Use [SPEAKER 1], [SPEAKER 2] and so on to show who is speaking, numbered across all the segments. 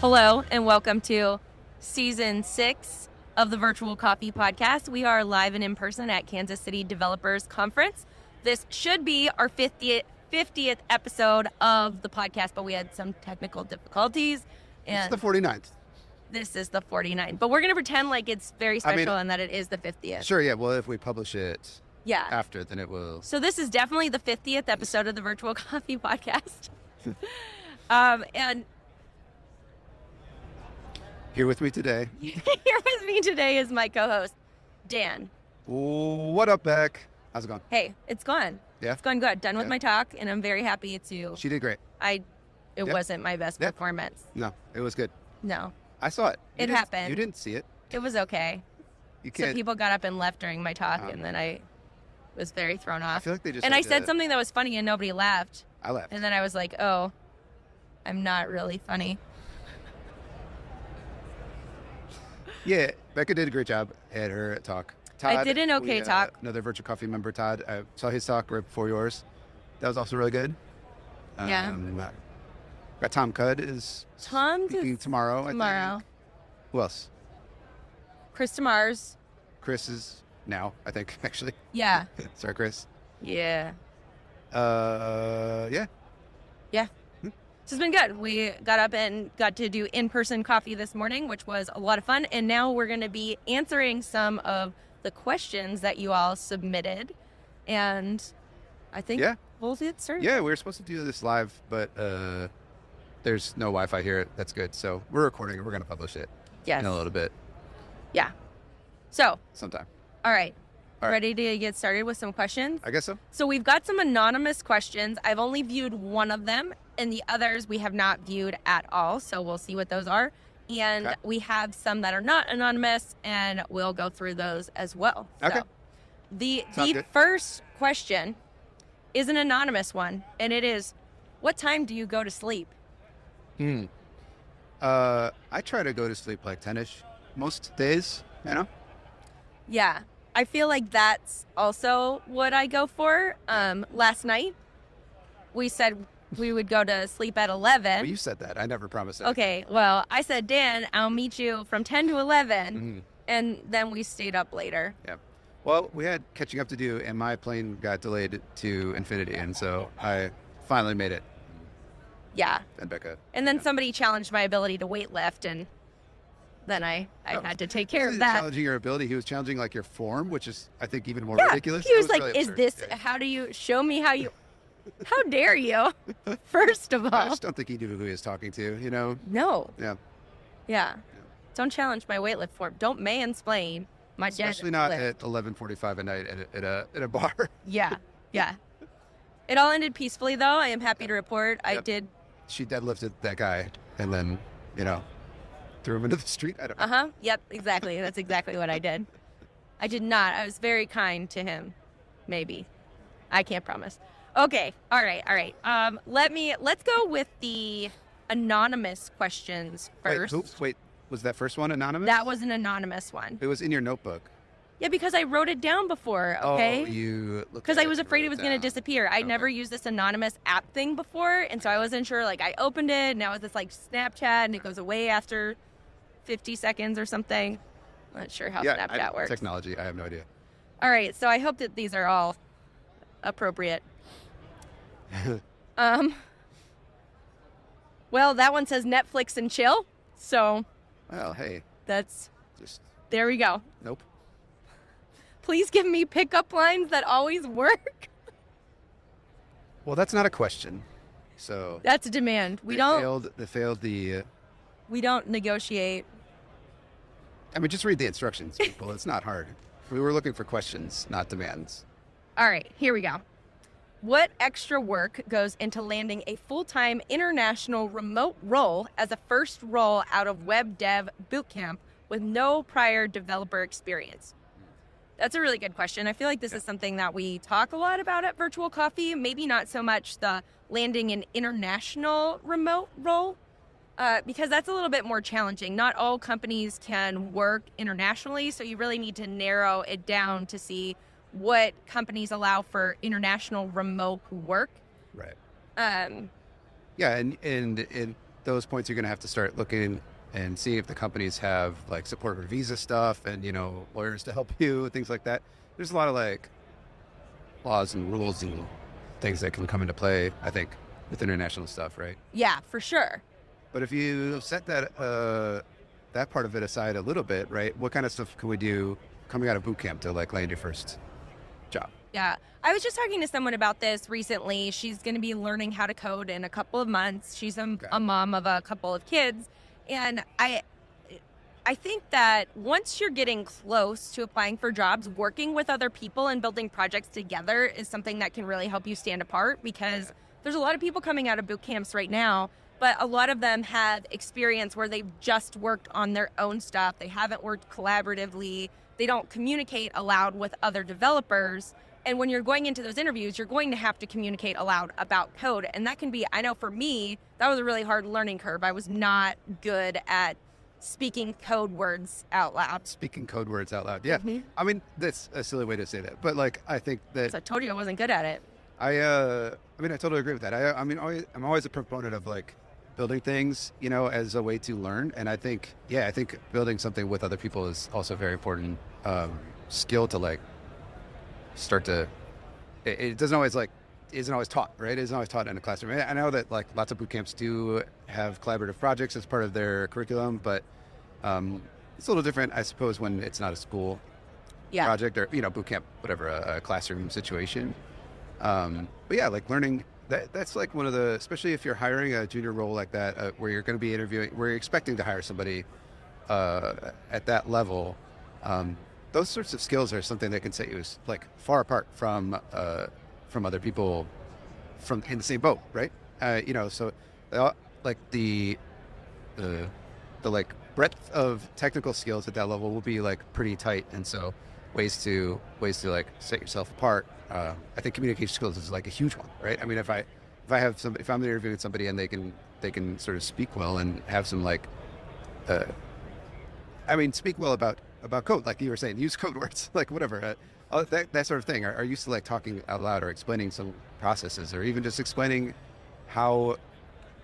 [SPEAKER 1] Hello and welcome to Season 6 of the Virtual Coffee Podcast. We are live and in person at Kansas City Developers Conference. This should be our 50th episode of the podcast, but we had some technical difficulties. And
[SPEAKER 2] it's the 49th.
[SPEAKER 1] This is the 49th. But we're going to pretend like it's very special and that it is the 50th.
[SPEAKER 2] Sure, yeah. Well, if we publish it after, then it will.
[SPEAKER 1] So this is definitely the 50th episode of the Virtual Coffee Podcast. And
[SPEAKER 2] here with me today.
[SPEAKER 1] Here with me today is my co-host, Dan.
[SPEAKER 2] What up, Beck? How's it going?
[SPEAKER 1] Hey, it's gone.
[SPEAKER 2] Yeah?
[SPEAKER 1] It's gone good. Done with my talk, and I'm very happy to...
[SPEAKER 2] She did great.
[SPEAKER 1] It wasn't my best performance.
[SPEAKER 2] No, it was good.
[SPEAKER 1] No.
[SPEAKER 2] I saw it.
[SPEAKER 1] It happened.
[SPEAKER 2] You didn't see it.
[SPEAKER 1] It was okay.
[SPEAKER 2] You can't.
[SPEAKER 1] So people got up and left during my talk, and then I was very thrown off.
[SPEAKER 2] I feel like they just...
[SPEAKER 1] And I said something that was funny, and nobody laughed.
[SPEAKER 2] I laughed.
[SPEAKER 1] And then I was like, oh, I'm not really funny.
[SPEAKER 2] Yeah, Becca did a great job at her talk. Todd,
[SPEAKER 1] I did an okay talk.
[SPEAKER 2] Another Virtual Coffee member, Todd. I saw his talk right before yours. That was also really good.
[SPEAKER 1] Yeah.
[SPEAKER 2] Got Tom Cudd is speaking tomorrow. I think. Who else?
[SPEAKER 1] Chris Demars.
[SPEAKER 2] Chris is now, I think, actually.
[SPEAKER 1] Yeah.
[SPEAKER 2] Sorry, Chris.
[SPEAKER 1] Yeah.
[SPEAKER 2] Yeah.
[SPEAKER 1] Yeah. So it's been good. We got up and got to do in-person coffee this morning, which was a lot of fun. And now we're going to be answering some of the questions that you all submitted. And I think we'll get started.
[SPEAKER 2] Yeah, we were supposed to do this live, but there's no Wi-Fi here. That's good. So we're recording it. We're going to publish it in a little bit.
[SPEAKER 1] Yeah. So.
[SPEAKER 2] Sometime.
[SPEAKER 1] All right. Ready to get started with some questions?
[SPEAKER 2] I guess so.
[SPEAKER 1] So we've got some anonymous questions. I've only viewed one of them, and the others we have not viewed at all. So we'll see what those are. And we have some that are not anonymous, and we'll go through those as well.
[SPEAKER 2] Okay.
[SPEAKER 1] So the first question is an anonymous one, and it is, what time do you go to sleep?
[SPEAKER 2] I try to go to sleep like 10-ish most days, you know?
[SPEAKER 1] Yeah. I feel like that's also what I go for. Last night, we said we would go to sleep at 11.
[SPEAKER 2] Well, you said that. I never promised that.
[SPEAKER 1] Okay, well, I said, Dan, I'll meet you from 10 to 11, and then we stayed up later.
[SPEAKER 2] Yeah. Well, we had catching up to do, and my plane got delayed to infinity, and so I finally made it.
[SPEAKER 1] Yeah.
[SPEAKER 2] And Bekah.
[SPEAKER 1] And then somebody challenged my ability to weight lift, and then I had to take care of that.
[SPEAKER 2] Challenging your ability. He was challenging, like, your form, which is, I think, even more ridiculous.
[SPEAKER 1] He was like, really is this, how do you, show me how you, how dare you, first of all.
[SPEAKER 2] I just don't think he knew who he was talking to, you know?
[SPEAKER 1] No.
[SPEAKER 2] Yeah.
[SPEAKER 1] Don't challenge my weightlift form. Don't mansplain my
[SPEAKER 2] especially not at 11:45 at night at a bar.
[SPEAKER 1] Yeah. It all ended peacefully, though. I am happy to report.
[SPEAKER 2] She deadlifted that guy and then, threw him into the street. I don't know.
[SPEAKER 1] Yep, exactly. That's exactly what I did. I did not. I was very kind to him. Maybe. I can't promise. Okay. All right. Let's go with the anonymous questions first.
[SPEAKER 2] Wait. Was that first one anonymous?
[SPEAKER 1] That was an anonymous one.
[SPEAKER 2] It was in your notebook.
[SPEAKER 1] Yeah, because I wrote it down before, okay?
[SPEAKER 2] Oh, you...
[SPEAKER 1] Because I was afraid it was going to disappear. I'd never used this anonymous app thing before, and so I wasn't sure. Like, I opened it, and now it's this, like, Snapchat, and it goes away after 50 seconds or something. I'm not sure how Snapchat works.
[SPEAKER 2] Technology, I have no idea.
[SPEAKER 1] All right, so I hope that these are all appropriate. Well, that one says Netflix and chill, so...
[SPEAKER 2] Well, hey.
[SPEAKER 1] There we go.
[SPEAKER 2] Nope.
[SPEAKER 1] Please give me pickup lines that always work.
[SPEAKER 2] Well, that's not a question. So
[SPEAKER 1] that's a demand. They
[SPEAKER 2] failed the...
[SPEAKER 1] We don't negotiate.
[SPEAKER 2] I mean, just read the instructions, people. It's not hard. We were looking for questions, not demands.
[SPEAKER 1] All right, here we go. What extra work goes into landing a full-time international remote role as a first role out of web dev bootcamp with no prior developer experience? That's a really good question. I feel like this is something that we talk a lot about at Virtual Coffee. Maybe not so much the landing an international remote role, because that's a little bit more challenging. Not all companies can work internationally, so you really need to narrow it down to see what companies allow for international remote work.
[SPEAKER 2] Right. Yeah, and those points, you're going to have to start looking and see if the companies have like support for visa stuff and, lawyers to help you, things like that. There's a lot of like laws and rules and things that can come into play, I think, with international stuff, right?
[SPEAKER 1] Yeah, for sure.
[SPEAKER 2] But if you set that part of it aside a little bit, right? What kind of stuff can we do coming out of boot camp to like land your first job?
[SPEAKER 1] Yeah. I was just talking to someone about this recently. She's going to be learning how to code in a couple of months. She's a mom of a couple of kids. And I think that once you're getting close to applying for jobs, working with other people and building projects together is something that can really help you stand apart, because there's a lot of people coming out of boot camps right now, but a lot of them have experience where they've just worked on their own stuff. They haven't worked collaboratively. They don't communicate aloud with other developers. And when you're going into those interviews, you're going to have to communicate aloud about code. And that can be, I know for me, that was a really hard learning curve. I was not good at speaking code words out loud.
[SPEAKER 2] Speaking code words out loud. Yeah.
[SPEAKER 1] Mm-hmm.
[SPEAKER 2] I mean, that's a silly way to say that. But like, I think that...
[SPEAKER 1] So I told you I wasn't good at it.
[SPEAKER 2] I totally agree with that. I'm always a proponent of like building things, as a way to learn. And I think building something with other people is also a very important skill to like start to, it isn't always taught, right? It isn't always taught in a classroom. I know that like lots of boot camps do have collaborative projects as part of their curriculum, but it's a little different, I suppose, when it's not a school project or, boot camp, whatever, a classroom situation. But yeah, like learning, that's like one of the, especially if you're hiring a junior role like that, where you're going to be interviewing, where you're expecting to hire somebody at that level, those sorts of skills are something that can set you like far apart from other people in the same boat, right? So like the like breadth of technical skills at that level will be like pretty tight, and so ways to like set yourself apart. I think communication skills is like a huge one, right? I mean, if I'm interviewing somebody and they can sort of speak well and have some like, speak well about code, like you were saying, use code words, like whatever, that sort of thing. Are used to like talking out loud or explaining some processes, or even just explaining how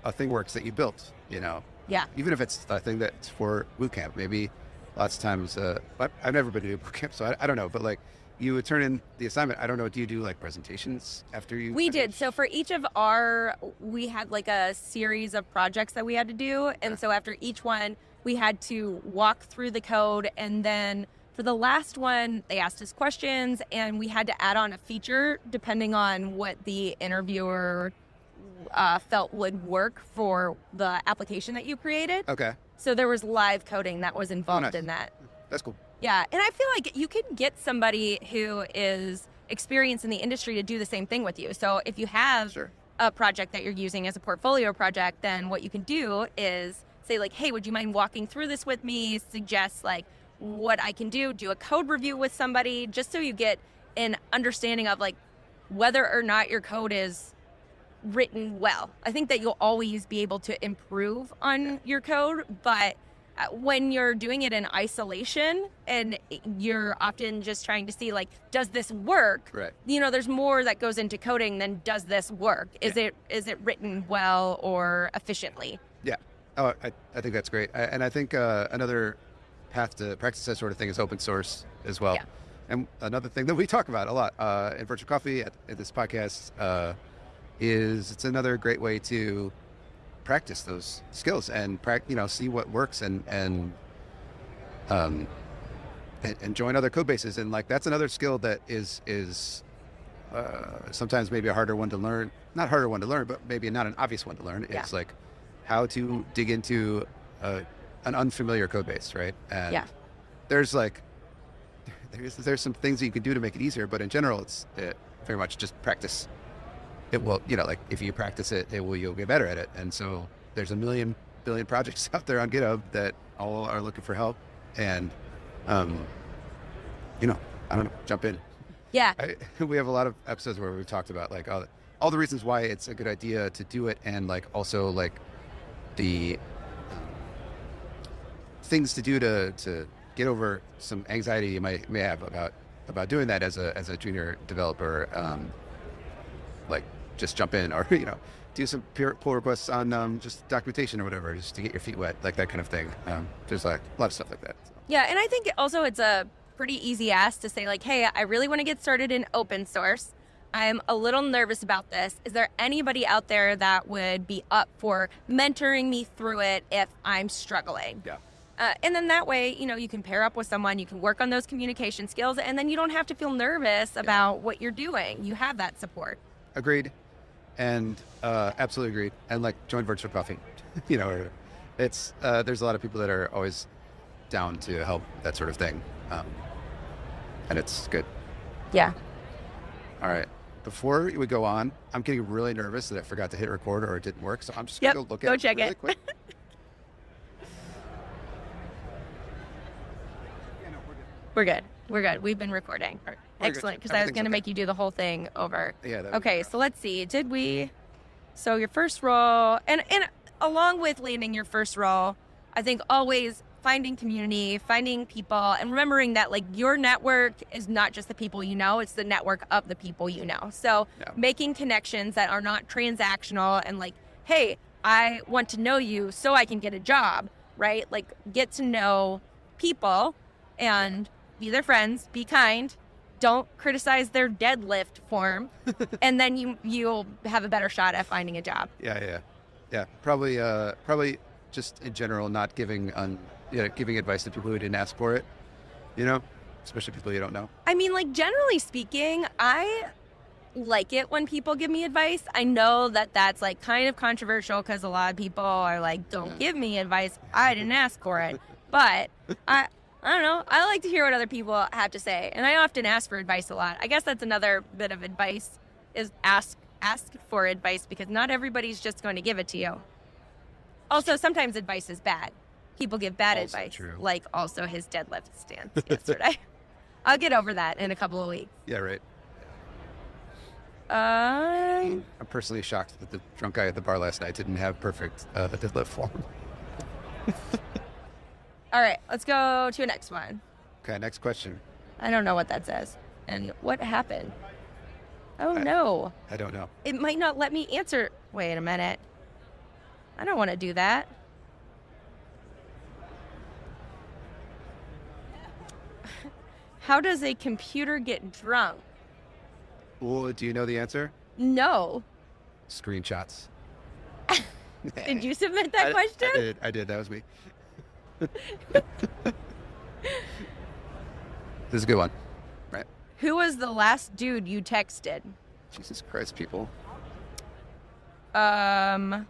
[SPEAKER 2] a thing works that you built,
[SPEAKER 1] Yeah.
[SPEAKER 2] Even if it's a thing that's for boot camp, maybe lots of times, I've never been to a boot camp, so I don't know, but like you would turn in the assignment. I don't know, do you do like presentations after you?
[SPEAKER 1] We did. So for each of we had like a series of projects that we had to do. And so after each one, we had to walk through the code. And then for the last one, they asked us questions and we had to add on a feature depending on what the interviewer felt would work for the application that you created.
[SPEAKER 2] Okay.
[SPEAKER 1] So there was live coding that was involved in that.
[SPEAKER 2] That's cool.
[SPEAKER 1] Yeah. And I feel like you can get somebody who is experienced in the industry to do the same thing with you. So if you have a project that you're using as a portfolio project, then what you can do is say like, hey, would you mind walking through this with me? Suggest like what I can do a code review with somebody, just so you get an understanding of like whether or not your code is written well. I think that you'll always be able to improve on your code, but when you're doing it in isolation and you're often just trying to see like, does this work?
[SPEAKER 2] Right.
[SPEAKER 1] There's more that goes into coding than does this work? Is it written well or efficiently? Yeah.
[SPEAKER 2] Oh, I think that's great. And I think another path to practice that sort of thing is open source as well. Yeah. And another thing that we talk about a lot in Virtual Coffee at this podcast is it's another great way to practice those skills and see what works and join other code bases. And like that's another skill that is sometimes maybe a harder one to learn. Not harder one to learn, but maybe not an obvious one to learn. Yeah. It's like how to dig into an unfamiliar code base, right? And there's some things that you can do to make it easier, but in general, it's very much just practice. It will, like if you practice it, you'll get better at it. And so there's a billion projects out there on GitHub that all are looking for help. And, I don't know, jump in.
[SPEAKER 1] Yeah.
[SPEAKER 2] We have a lot of episodes where we've talked about like all the reasons why it's a good idea to do it, and like also like the things to do to get over some anxiety you may have about doing that as a junior developer. Like just jump in, or do some pull requests on just documentation or whatever, just to get your feet wet, like that kind of thing. There's like a lot of stuff like that. So.
[SPEAKER 1] Yeah, and I think also it's a pretty easy ask to say like, hey, I really want to get started in open source. I'm a little nervous about this. Is there anybody out there that would be up for mentoring me through it if I'm struggling?
[SPEAKER 2] Yeah.
[SPEAKER 1] And then that way, you can pair up with someone, you can work on those communication skills, and then you don't have to feel nervous about what you're doing. You have that support.
[SPEAKER 2] Agreed. And absolutely agreed. And like join virtual coffee, it's there's a lot of people that are always down to help that sort of thing. And it's good.
[SPEAKER 1] Yeah.
[SPEAKER 2] All right. Before we go on, I'm getting really nervous that I forgot to hit record or it didn't work. So I'm just going to go look at it
[SPEAKER 1] check
[SPEAKER 2] really
[SPEAKER 1] it.
[SPEAKER 2] quick.
[SPEAKER 1] We're good. We've been recording.
[SPEAKER 2] Right.
[SPEAKER 1] Excellent, because I was going to make you do the whole thing over.
[SPEAKER 2] Yeah.
[SPEAKER 1] Okay, so let's see. So your first role, and along with landing your first role, I think always finding community, finding people, and remembering that like your network is not just the people you know, it's the network of the people you know. So making connections that are not transactional and like, hey, I want to know you so I can get a job, right? Like get to know people and be their friends, be kind, don't criticize their deadlift form, and then you'll have a better shot at finding a job.
[SPEAKER 2] Yeah. Probably just in general, not giving advice to people who didn't ask for it, especially people you don't know.
[SPEAKER 1] I mean, like generally speaking, I like it when people give me advice. I know that that's like kind of controversial because a lot of people are like, don't give me advice. I didn't ask for it. But I don't know. I like to hear what other people have to say, and I often ask for advice a lot. I guess that's another bit of advice is ask for advice because not everybody's just going to give it to you. Also, sometimes advice is bad. People give bad
[SPEAKER 2] Also
[SPEAKER 1] advice,
[SPEAKER 2] true.
[SPEAKER 1] like also his deadlift stance yesterday. I'll get over that in a couple of weeks.
[SPEAKER 2] Yeah, right.
[SPEAKER 1] Um,
[SPEAKER 2] I'm personally shocked that the drunk guy at the bar last night didn't have perfect deadlift form.
[SPEAKER 1] All right, let's go to the next one.
[SPEAKER 2] Okay, next question.
[SPEAKER 1] I don't know what that says. And what happened? Oh, no.
[SPEAKER 2] I don't know.
[SPEAKER 1] It might not let me answer. Wait a minute. I don't want to do that. How does a computer get drunk?
[SPEAKER 2] Well, do you know the answer?
[SPEAKER 1] No.
[SPEAKER 2] Screenshots.
[SPEAKER 1] Did you submit that question?
[SPEAKER 2] I did. That was me. This is a good one, right?
[SPEAKER 1] Who was the last dude you texted?
[SPEAKER 2] Jesus Christ, people.
[SPEAKER 1] Let's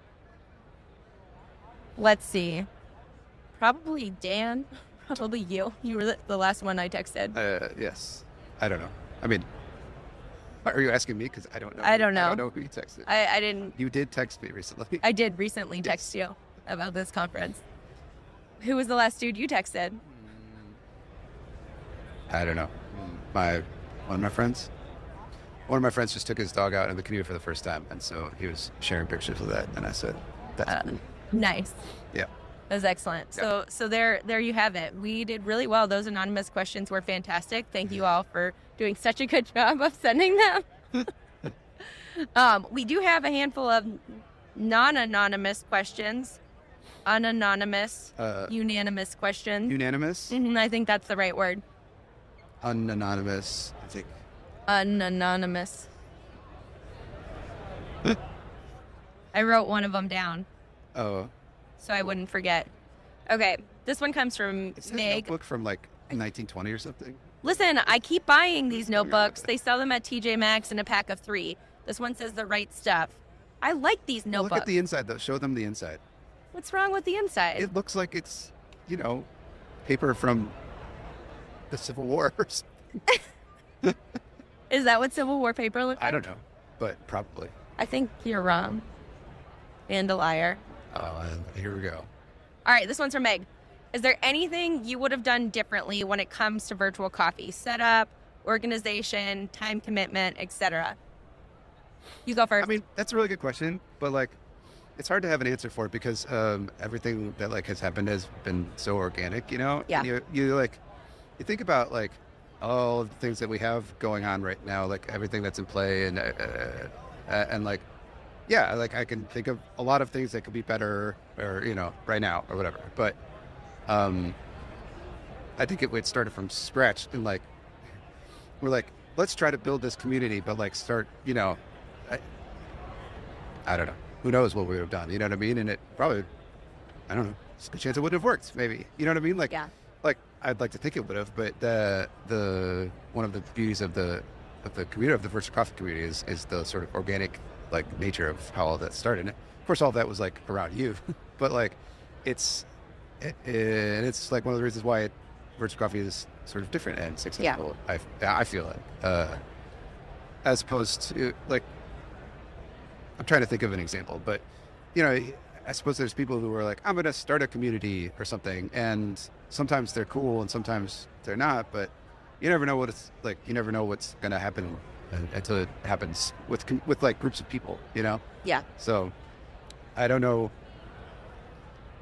[SPEAKER 1] see. Probably Dan. Probably you. You were the last one I texted.
[SPEAKER 2] Yes. I don't know. I mean, are you asking me? Because I don't know.
[SPEAKER 1] I don't know.
[SPEAKER 2] I don't know who you texted.
[SPEAKER 1] I didn't.
[SPEAKER 2] You did text me recently.
[SPEAKER 1] I did recently text you about this conference. Who was the last dude you texted?
[SPEAKER 2] I don't know. One of my friends. One of my friends just took his dog out in the canoe for the first time, and so he was sharing pictures of that, and I said, "That's cool."
[SPEAKER 1] Nice.
[SPEAKER 2] Yeah.
[SPEAKER 1] That was excellent.
[SPEAKER 2] Yeah.
[SPEAKER 1] So there you have it. We did really well. Those anonymous questions were fantastic. Thank you all for doing such a good job of sending them. We do have a handful of non-anonymous questions. Unanonymous, unanimous questions.
[SPEAKER 2] Unanimous?
[SPEAKER 1] I think that's the right word.
[SPEAKER 2] Unanonymous, I think.
[SPEAKER 1] Unanonymous. I wrote one of them down.
[SPEAKER 2] Oh.
[SPEAKER 1] So I wouldn't forget. Okay, this one comes from
[SPEAKER 2] Is that a
[SPEAKER 1] Meg.
[SPEAKER 2] notebook from like 1920 or something?
[SPEAKER 1] Listen, I keep buying these notebooks. They sell them at TJ Maxx in a pack of 3. This one says the right stuff. I like these
[SPEAKER 2] Well,
[SPEAKER 1] notebooks.
[SPEAKER 2] look at the inside, though. Show them the inside.
[SPEAKER 1] What's wrong with the inside?
[SPEAKER 2] It looks like it's, paper from the Civil War or something.
[SPEAKER 1] Is that what Civil War paper looks like?
[SPEAKER 2] I don't know, but probably.
[SPEAKER 1] I think you're wrong. And a liar.
[SPEAKER 2] Here we go.
[SPEAKER 1] All right, this one's from Meg. Is there anything you would have done differently when it comes to virtual coffee? Setup, organization, time commitment, etc. You go first.
[SPEAKER 2] I mean, that's a really good question, but it's hard to have an answer for it because everything that has happened has been so organic,
[SPEAKER 1] Yeah.
[SPEAKER 2] And you think about all of the things that we have going on right now, everything that's in play, and yeah, like I can think of a lot of things that could be better, or right now or whatever. But um, I think it started from scratch, and like we're like, let's try to build this community, but like start, I, I don't know, who knows what we would have done, you know what I mean? And it probably, I don't know, it's a good chance it wouldn't have worked, maybe, you know what I mean? Like,
[SPEAKER 1] Yeah.
[SPEAKER 2] like I'd like to think it would have, but the one of the beauties of the community, of the virtual coffee community, is the sort of organic like nature of how all that started. And of course, all of that was like around you, but like it's like one of the reasons why virtual coffee is sort of different and successful. Yeah. I feel like as opposed to like, I'm trying to think of an example, but I suppose there's people who are like, I'm going to start a community or something, and sometimes they're cool and sometimes they're not, but you never know what it's like. You never know what's going to happen until it happens with like groups of people,
[SPEAKER 1] Yeah.
[SPEAKER 2] So I don't know.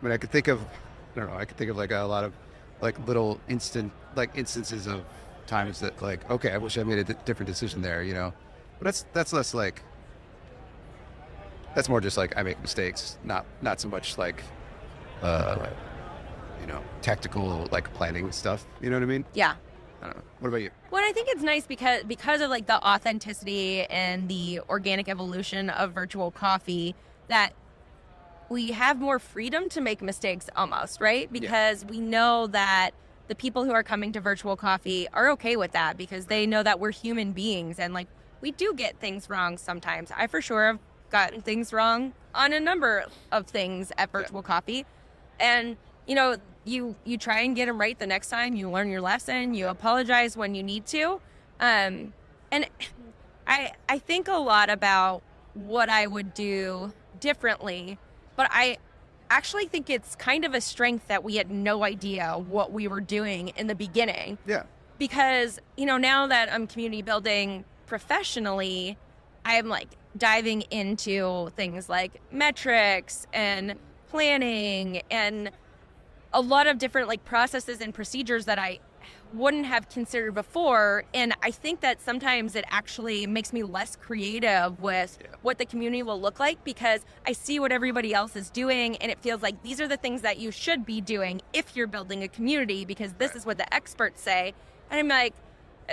[SPEAKER 2] I mean, I could think of like a lot of like little instances of times that like, okay, I wish I made a different decision there, but that's less like, that's more just like I make mistakes, not so much like, tactical like planning stuff. You know what I mean?
[SPEAKER 1] Yeah.
[SPEAKER 2] I don't know. What about you?
[SPEAKER 1] Well, I think it's nice because of like the authenticity and the organic evolution of virtual coffee, that we have more freedom to make mistakes almost, right? Because we know that the people who are coming to virtual coffee are okay with that, because they know that we're human beings and like we do get things wrong sometimes. I for sure have gotten things wrong on a number of things at virtual coffee. And, you try and get them right the next time. You learn your lesson. You apologize when you need to. And I think a lot about what I would do differently, but I actually think it's kind of a strength that we had no idea what we were doing in the beginning.
[SPEAKER 2] Yeah.
[SPEAKER 1] Because, now that I'm community building professionally, I'm like diving into things like metrics and planning and a lot of different like processes and procedures that I wouldn't have considered before. And I think that sometimes it actually makes me less creative with what the community will look like, because I see what everybody else is doing and it feels like these are the things that you should be doing if you're building a community, because this is what the experts say. And I'm like,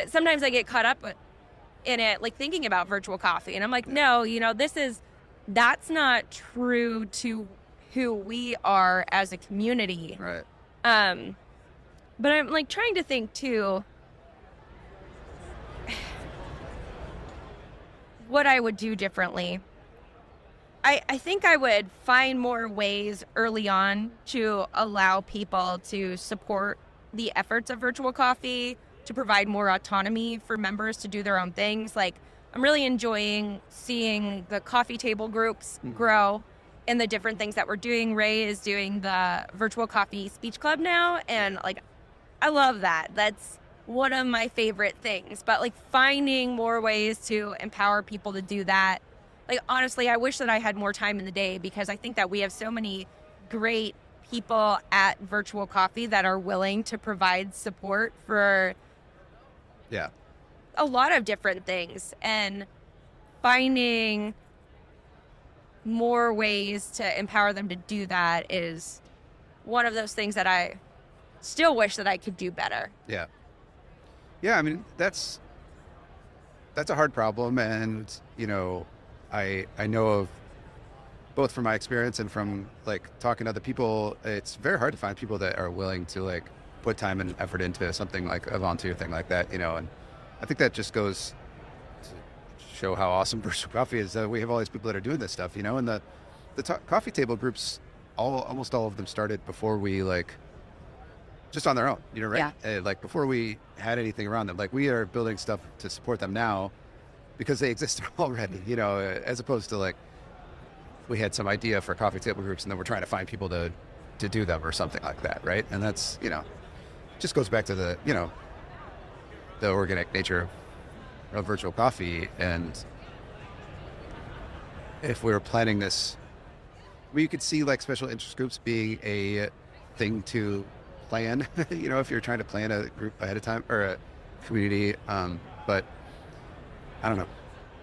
[SPEAKER 1] sometimes I get caught up in it, like thinking about virtual coffee, and I'm like, no, that's not true to who we are as a community.
[SPEAKER 2] Right.
[SPEAKER 1] But I'm like trying to think too what I would do differently. I think I would find more ways early on to allow people to support the efforts of virtual coffee, to provide more autonomy for members to do their own things. Like, I'm really enjoying seeing the coffee table groups grow and the different things that we're doing. Ray is doing the virtual coffee speech club now, and like, I love that. That's one of my favorite things. But like finding more ways to empower people to do that. Like, honestly, I wish that I had more time in the day, because I think that we have so many great people at virtual coffee that are willing to provide support for a lot of different things, and finding more ways to empower them to do that is one of those things that I still wish that I could do better.
[SPEAKER 2] Yeah. I mean, that's a hard problem, and I know of, both from my experience and from like talking to other people, it's very hard to find people that are willing to like put time and effort into something like a volunteer thing like that, and I think that just goes to show how awesome virtual coffee is. We have all these people that are doing this stuff, and the coffee table groups, almost all of them started before we like, just on their own, right?
[SPEAKER 1] Yeah.
[SPEAKER 2] Like before we had anything around them. Like, we are building stuff to support them now because they exist already, as opposed to like, we had some idea for coffee table groups and then we're trying to find people to do them or something like that, right? And that's, just goes back to the, the organic nature of virtual coffee. And if we were planning this, you could see like special interest groups being a thing to plan, if you're trying to plan a group ahead of time, or a community. But I don't know.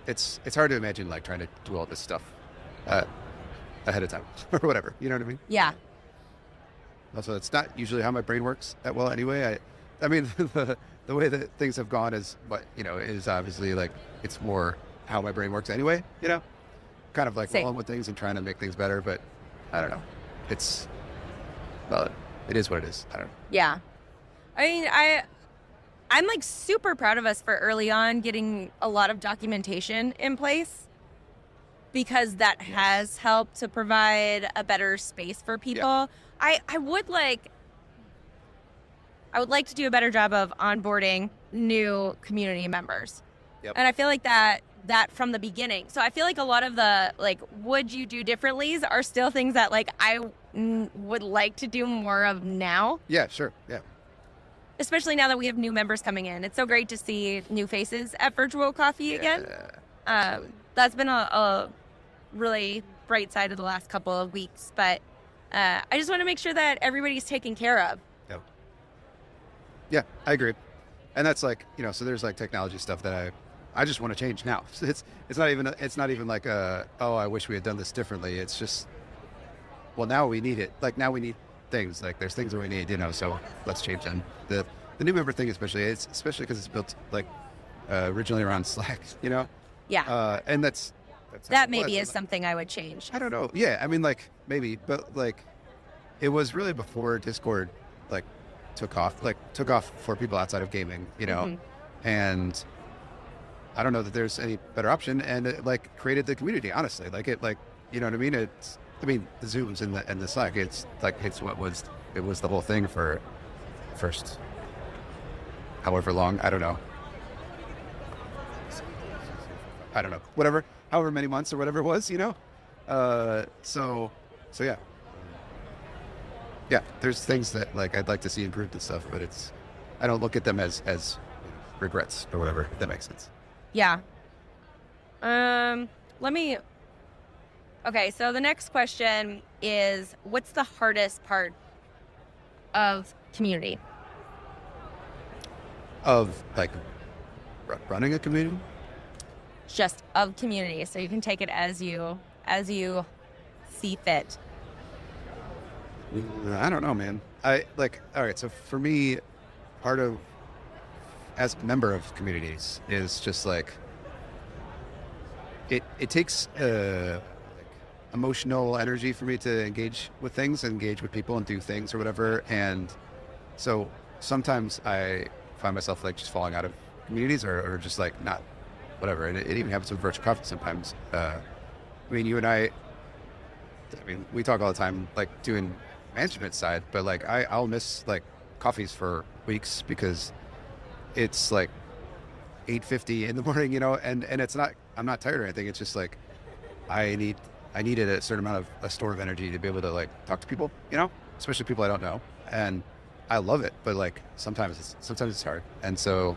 [SPEAKER 2] It's hard to imagine like trying to do all this stuff ahead of time or whatever. You know what I mean?
[SPEAKER 1] Yeah.
[SPEAKER 2] Also, it's not usually how my brain works that well anyway. I mean, the way that things have gone is is obviously like it's more how my brain works anyway. Kind of like
[SPEAKER 1] Same.
[SPEAKER 2] rolling with things and trying to make things better. But I don't know. Well, it is what it is. I don't know.
[SPEAKER 1] Yeah. I mean, I'm like super proud of us for early on getting a lot of documentation in place because that has helped to provide a better space for people.
[SPEAKER 2] Yeah.
[SPEAKER 1] I would like to do a better job of onboarding new community members.
[SPEAKER 2] Yep.
[SPEAKER 1] And I feel like that from the beginning. So I feel like a lot of the like would you do differently's are still things that like I would like to do more of now.
[SPEAKER 2] Yeah, sure. Yeah.
[SPEAKER 1] Especially now that we have new members coming in. It's so great to see new faces at Virtual Coffee again. That's been a really bright side of the last couple of weeks. But I just want to make sure that everybody's taken care of.
[SPEAKER 2] Yep. Yeah, I agree. And that's like, so there's like technology stuff that I just want to change now. It's not even like I wish we had done this differently. It's just, well, now we need it. Like now we need things. Like there's things that we need, so let's change them. The new member thing especially because it's built like originally around Slack,
[SPEAKER 1] Yeah.
[SPEAKER 2] And that's
[SPEAKER 1] that maybe is something I would change.
[SPEAKER 2] I don't know. Yeah, I mean like maybe, but like it was really before Discord like took off for people outside of gaming,
[SPEAKER 1] Mm-hmm.
[SPEAKER 2] And I don't know that there's any better option, and it like created the community, honestly. Like it, like, you know what I mean? The Zooms and the Slack, it was the whole thing for first however long, I don't know, whatever, however many months or whatever it was, so yeah, there's things that like I'd like to see improved and stuff, but I don't look at them as regrets or whatever, if that makes sense.
[SPEAKER 1] Yeah. Okay, so the next question is, what's the hardest part of community?
[SPEAKER 2] Of like running a community?
[SPEAKER 1] Just of community, so you can take it as you see fit.
[SPEAKER 2] I don't know, man. All right, so for me, part of as a member of communities is just like it takes emotional energy for me to engage with people and do things or whatever. And so sometimes I find myself like just falling out of communities or just like not whatever. And it even happens with virtual coffee sometimes. You and I mean, we talk all the time, like doing management side, but like I'll miss like coffees for weeks because it's like 8:50 in the morning, and it's not, I'm not tired or anything. It's just like I needed a certain amount of a store of energy to be able to like talk to people, especially people I don't know. And I love it, but like sometimes it's hard. And so,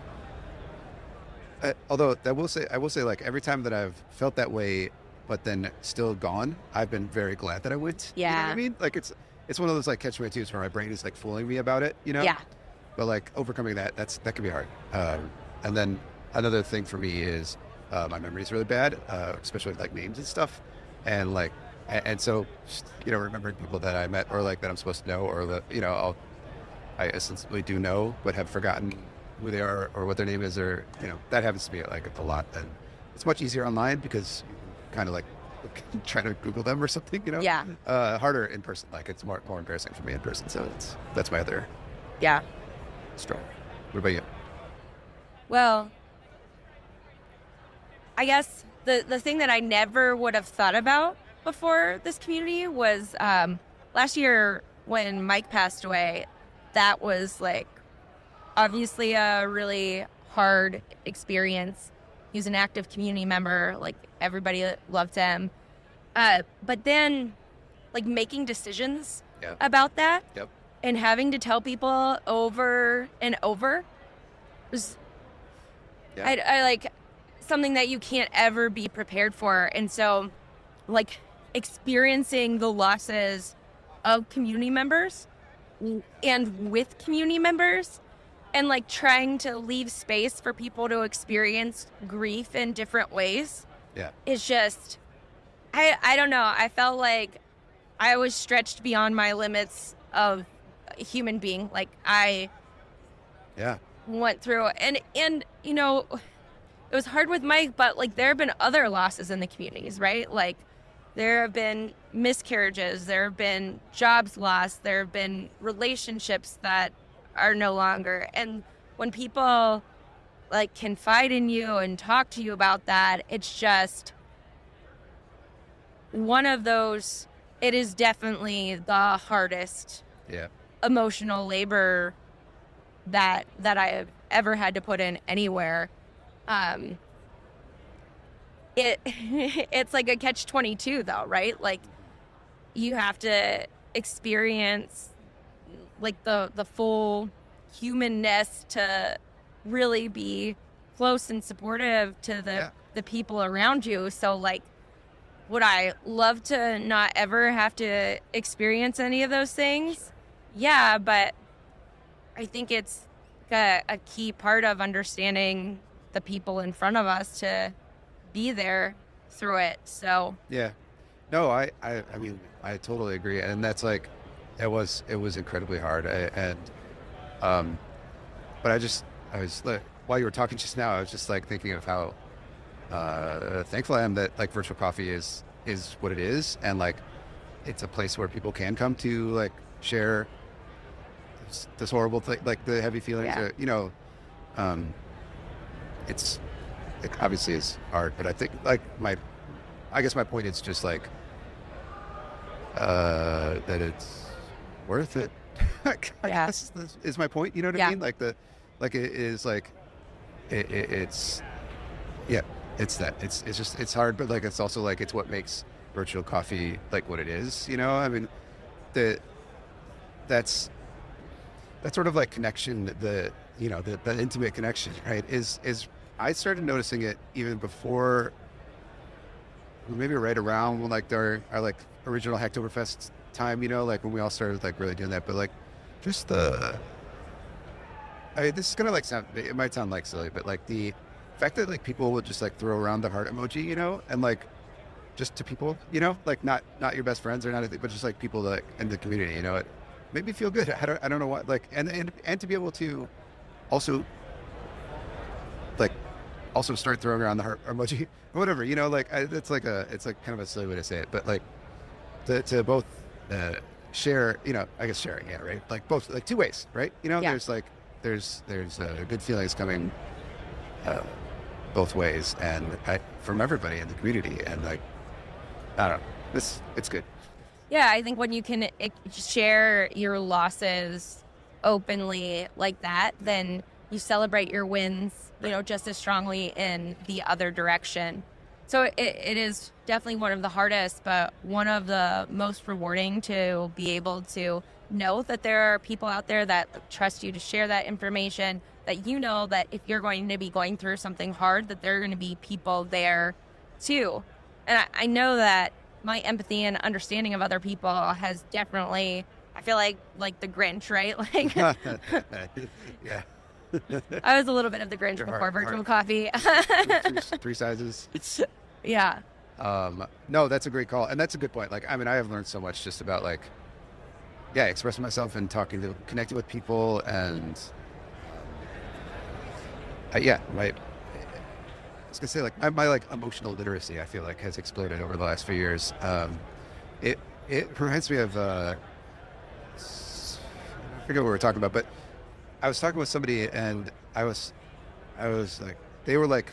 [SPEAKER 2] although I will say like every time that I've felt that way, but then still gone, I've been very glad that I went.
[SPEAKER 1] Yeah.
[SPEAKER 2] You know what I mean? Like it's one of those like catch-22s where my brain is like fooling me about it,
[SPEAKER 1] Yeah.
[SPEAKER 2] But like overcoming that can be hard. And then another thing for me is my memory is really bad, especially with like names and stuff. And like, and so, remembering people that I met or like that I'm supposed to know or that, I ostensibly do know, but have forgotten who they are or what their name is, or, that happens to me like a lot. And it's much easier online because you kind of like try to Google them or something,
[SPEAKER 1] Yeah.
[SPEAKER 2] Harder in person. Like it's more embarrassing for me in person. So that's my other
[SPEAKER 1] Yeah.
[SPEAKER 2] struggle. What about you?
[SPEAKER 1] Well, I guess the thing that I never would have thought about before this community was last year when Mike passed away. That was like obviously a really hard experience. He was an active community member, like everybody loved him. But then like making decisions about that and having to tell people over and over was I like something that you can't ever be prepared for. And so like experiencing the losses of community members and with community members and like trying to leave space for people to experience grief in different ways is just, I don't know. I felt like I was stretched beyond my limits of a human being. Like I
[SPEAKER 2] Yeah.
[SPEAKER 1] went through and you know, it was hard with Mike, but like there have been other losses in the communities, right? Like there have been miscarriages, there have been jobs lost, there have been relationships that are no longer. And when people like confide in you and talk to you about that, it's just one of those. It is definitely the hardest
[SPEAKER 2] Yeah.
[SPEAKER 1] emotional labor that I have ever had to put in anywhere. It it's like a catch-22 though, right? Like you have to experience like the full humanness to really be close and supportive to the people around you. So like, would I love to not ever have to experience any of those things? Yeah, but I think it's a key part of understanding the people in front of us to be there through it. So
[SPEAKER 2] Yeah. No, I mean, I totally agree. And that's like, it was incredibly hard. But I was like, while you were talking just now, I was just like thinking of how thankful I am that like virtual coffee is what it is. And like, it's a place where people can come to like share this horrible thing, like the heavy feelings, it obviously is hard, but I think like I guess my point is just like, that it's worth it. I guess is my point. You know what I mean? Like it is like, it's that it's hard, but like, it's also like, it's what makes virtual coffee like what it is, you know? I mean, that's sort of like connection, the intimate connection, right? Is I started noticing it even before, maybe right around when like our like original Hacktoberfest time, you know, like when we all started like really doing that. But like just this is gonna like it might sound like silly, but like the fact that like people would just like throw around the heart emoji, you know, and like just to people, you know, like not your best friends or not anything, but just like people like in the community, you know, it made me feel good. I don't know what, like, and to be able to also like also start throwing around the heart emoji or whatever, you know, like it's like kind of a silly way to say it, but like to both share, you know, I guess sharing, yeah, right, like both, like two ways, right, you know, there's good feelings coming both ways, and from everybody in the community, and like, I don't know, it's good.
[SPEAKER 1] Yeah, I think when you can share your losses openly like that, then you celebrate your wins, you know, just as strongly in the other direction. So it is definitely one of the hardest, but one of the most rewarding to be able to know that there are people out there that trust you to share that information, that you know that if you're going to be going through something hard, that there are going to be people there too. And I know that my empathy and understanding of other people has definitely, I feel like the Grinch, right? Like,
[SPEAKER 2] yeah.
[SPEAKER 1] I was a little bit of the Grinch before virtual coffee.
[SPEAKER 2] Three sizes.
[SPEAKER 1] Yeah.
[SPEAKER 2] No, that's a great call. And that's a good point. Like, I mean, I have learned so much just about like, expressing myself and connecting with people, and I was gonna say like my like emotional literacy, I feel like, has exploded over the last few years. It reminds me of I forget what we were talking about, but I was talking with somebody, and I was like, they were like,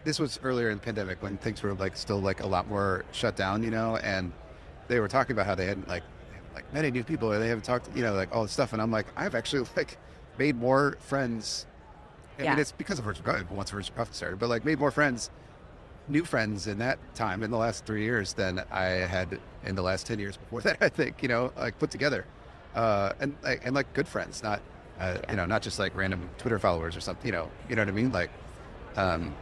[SPEAKER 2] this was earlier in the pandemic when things were like still like a lot more shut down, you know, and they were talking about how they hadn't like many new people, or they haven't talked, you know, like all this stuff, and I'm like, I've actually like made more friends. I mean, it's because of virtual coffee, once virtual coffee started, but like made more friends, new friends in that time, in the last 3 years, than I had in the last 10 years before that, I think, you know, like put together, and like good friends, not you know, not just like random Twitter followers or something, you know what I mean, like, and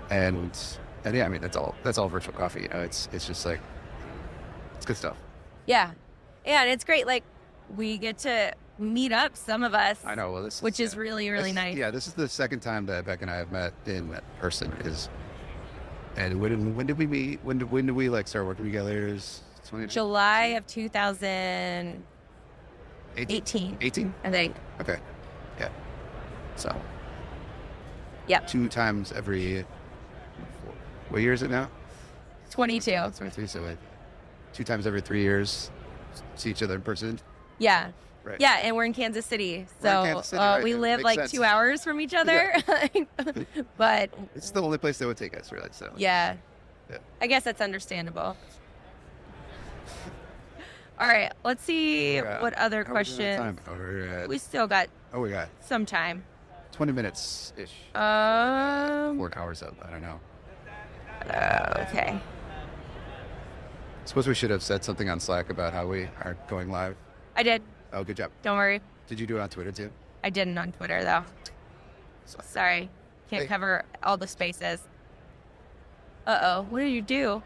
[SPEAKER 2] yeah, I mean, that's all virtual coffee, you know, it's just like, it's good stuff.
[SPEAKER 1] Yeah, and it's great, like we get to meet up, some of us.
[SPEAKER 2] I know. Well,
[SPEAKER 1] which is really nice.
[SPEAKER 2] Yeah, this is the second time that Bekah and I have met in person. And when did we meet? When did we like start working together? Is 20
[SPEAKER 1] July of 2018,
[SPEAKER 2] 18?
[SPEAKER 1] I think.
[SPEAKER 2] Okay. Yeah. So.
[SPEAKER 1] Yep.
[SPEAKER 2] 2 times every. What year is it now?
[SPEAKER 1] 22.
[SPEAKER 2] 23. So 2 times every 3 years, see each other in person.
[SPEAKER 1] Yeah.
[SPEAKER 2] Right.
[SPEAKER 1] Yeah, and we're in Kansas City.
[SPEAKER 2] We're
[SPEAKER 1] So
[SPEAKER 2] in Kansas City, right.
[SPEAKER 1] we
[SPEAKER 2] It
[SPEAKER 1] live
[SPEAKER 2] makes
[SPEAKER 1] like
[SPEAKER 2] sense.
[SPEAKER 1] 2 hours from each other. But
[SPEAKER 2] It's the only place that would take us, really. So.
[SPEAKER 1] yeah.
[SPEAKER 2] Yeah.
[SPEAKER 1] I guess that's understandable. All right, let's see what other
[SPEAKER 2] How are we doing on
[SPEAKER 1] questions.
[SPEAKER 2] time? We're at,
[SPEAKER 1] We still got
[SPEAKER 2] we got
[SPEAKER 1] some time.
[SPEAKER 2] 20 minutes ish. 4 hours up. I don't know.
[SPEAKER 1] Okay.
[SPEAKER 2] Suppose we should have said something on Slack about how we are going live.
[SPEAKER 1] I did.
[SPEAKER 2] Oh, good job.
[SPEAKER 1] Don't worry.
[SPEAKER 2] Did you do it on Twitter too?
[SPEAKER 1] I didn't on Twitter, though. Sorry. Can't
[SPEAKER 2] Hey.
[SPEAKER 1] cover all the spaces. Uh-oh. What did you do?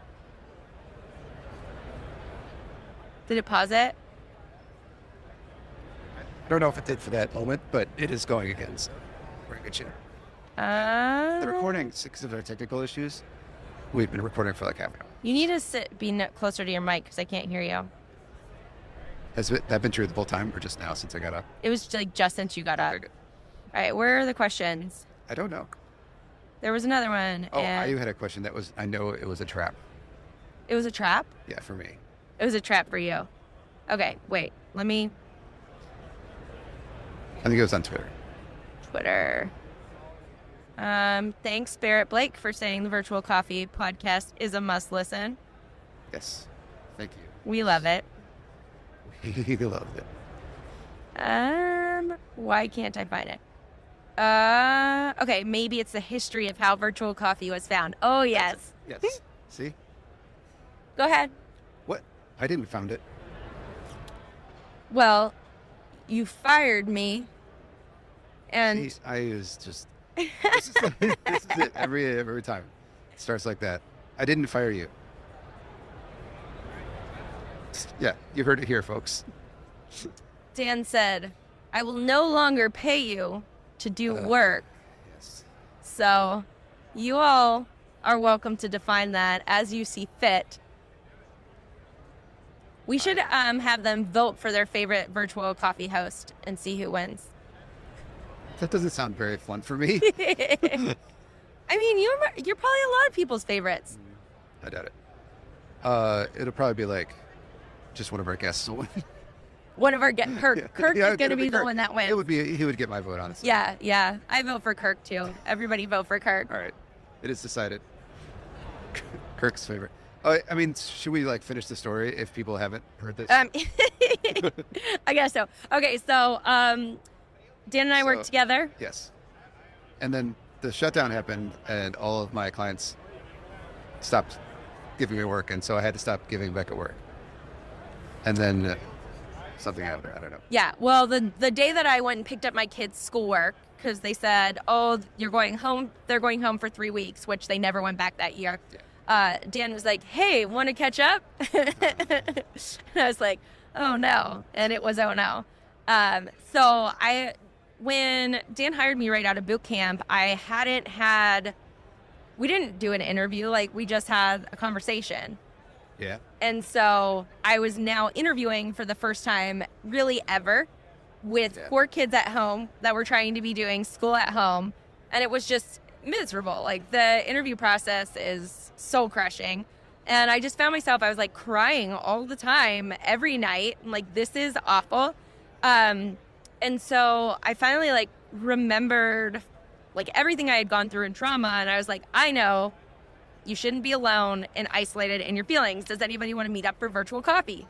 [SPEAKER 1] Did it pause it?
[SPEAKER 2] I don't know if it did for that moment, but it is going again. So we're in good shape. The recording, because of our technical issues, we've been recording for like half an hour.
[SPEAKER 1] You need to be closer to your mic because I can't hear you.
[SPEAKER 2] Has that been true the whole time or just now since I got up?
[SPEAKER 1] It was like just since you got up.
[SPEAKER 2] Very good.
[SPEAKER 1] All right, where are the questions?
[SPEAKER 2] I don't know.
[SPEAKER 1] There was another one.
[SPEAKER 2] Oh,
[SPEAKER 1] and
[SPEAKER 2] I had a question that was, I know it was a trap.
[SPEAKER 1] it was a trap?
[SPEAKER 2] Yeah, for me.
[SPEAKER 1] It was a trap for you. Okay, wait. Let me...
[SPEAKER 2] I think it was on Twitter.
[SPEAKER 1] Twitter. Thanks, Barrett Blake, for saying the Virtual Coffee podcast is a must listen.
[SPEAKER 2] Yes. Thank you.
[SPEAKER 1] We love it.
[SPEAKER 2] He loved it.
[SPEAKER 1] Why can't I find it? Okay, maybe it's the history of how Virtual Coffee was found. Oh, yes.
[SPEAKER 2] Yes. See?
[SPEAKER 1] Go ahead.
[SPEAKER 2] What? I didn't found it.
[SPEAKER 1] Well, you fired me, and
[SPEAKER 2] Jeez, I was just. This is it. Every time. It starts like that. I didn't fire you. Yeah, you heard it here, folks.
[SPEAKER 1] Dan said, I will no longer pay you to do work.
[SPEAKER 2] Yes.
[SPEAKER 1] So you all are welcome to define that as you see fit. We should have them vote for their favorite virtual coffee host and see who wins.
[SPEAKER 2] That doesn't sound very fun for me.
[SPEAKER 1] I mean, you're probably a lot of people's favorites.
[SPEAKER 2] I doubt it. It'll probably be like just one of our guests will win.
[SPEAKER 1] One of our Kirk. Kirk
[SPEAKER 2] Yeah,
[SPEAKER 1] is going to
[SPEAKER 2] it'll
[SPEAKER 1] be the
[SPEAKER 2] Kirk.
[SPEAKER 1] one that wins.
[SPEAKER 2] It would be. He would get my vote, honestly.
[SPEAKER 1] Yeah. I vote for Kirk too. Everybody vote for Kirk.
[SPEAKER 2] All right. It is decided. Kirk's favorite. Oh, I mean, should we like finish the story if people haven't heard this?
[SPEAKER 1] I guess so. Okay, so Dan and I worked together.
[SPEAKER 2] Yes. And then the shutdown happened, and all of my clients stopped giving me work, and so I had to stop giving Bekah work. And then something happened. I don't know.
[SPEAKER 1] Yeah, well, the day that I went and picked up my kids' schoolwork, because they said, oh, you're going home. They're going home for 3 weeks, which they never went back that year. Yeah. Dan was like, hey, want to catch up? And I was like, oh, no. And it was, oh, no. So when Dan hired me right out of boot camp, we didn't do an interview. Like, we just had a conversation.
[SPEAKER 2] Yeah.
[SPEAKER 1] And so I was now interviewing for the first time really ever with 4 kids at home that were trying to be doing school at home. And it was just miserable. Like, the interview process is so crushing. And I just found myself, I was like crying all the time, every night. I'm like, this is awful. And so I finally like remembered like everything I had gone through in trauma. And I was like, I know you shouldn't be alone and isolated in your feelings. Does anybody want to meet up for virtual coffee?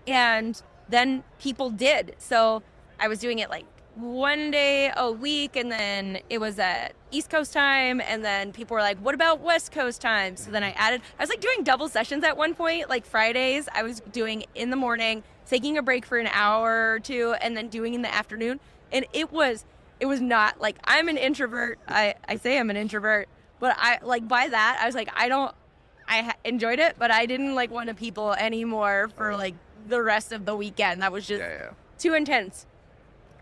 [SPEAKER 1] And then people did. So I was doing it like one day a week, and then it was at East Coast time, and then people were like, what about West Coast time? So then I was like doing double sessions at one point, like Fridays I was doing in the morning, taking a break for an hour or two, and then doing in the afternoon. And it was not like, I'm an introvert. I say I'm an introvert, but I like by that I was like, I enjoyed it, but I didn't like want to people anymore for like the rest of the weekend. That was just too intense.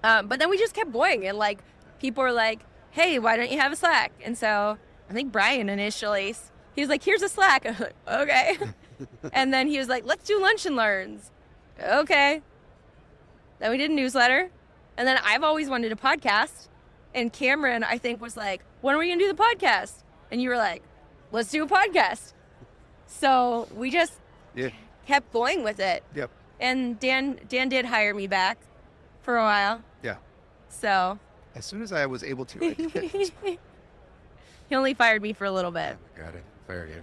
[SPEAKER 1] But then we just kept going, and like people were like, hey, why don't you have a Slack? And so I think Brian initially, he was like, here's a Slack. I was like, okay. And then he was like, let's do lunch and learns. Okay. Then we did a newsletter. And then I've always wanted a podcast. And Cameron, I think, was like, when are we going to do the podcast? And you were like, let's do a podcast. So we just kept going with it.
[SPEAKER 2] Yep.
[SPEAKER 1] And Dan did hire me back for a while.
[SPEAKER 2] Yeah.
[SPEAKER 1] So.
[SPEAKER 2] As soon as I was able to, I did.
[SPEAKER 1] He only fired me for a little bit.
[SPEAKER 2] Oh, got it. Fire you.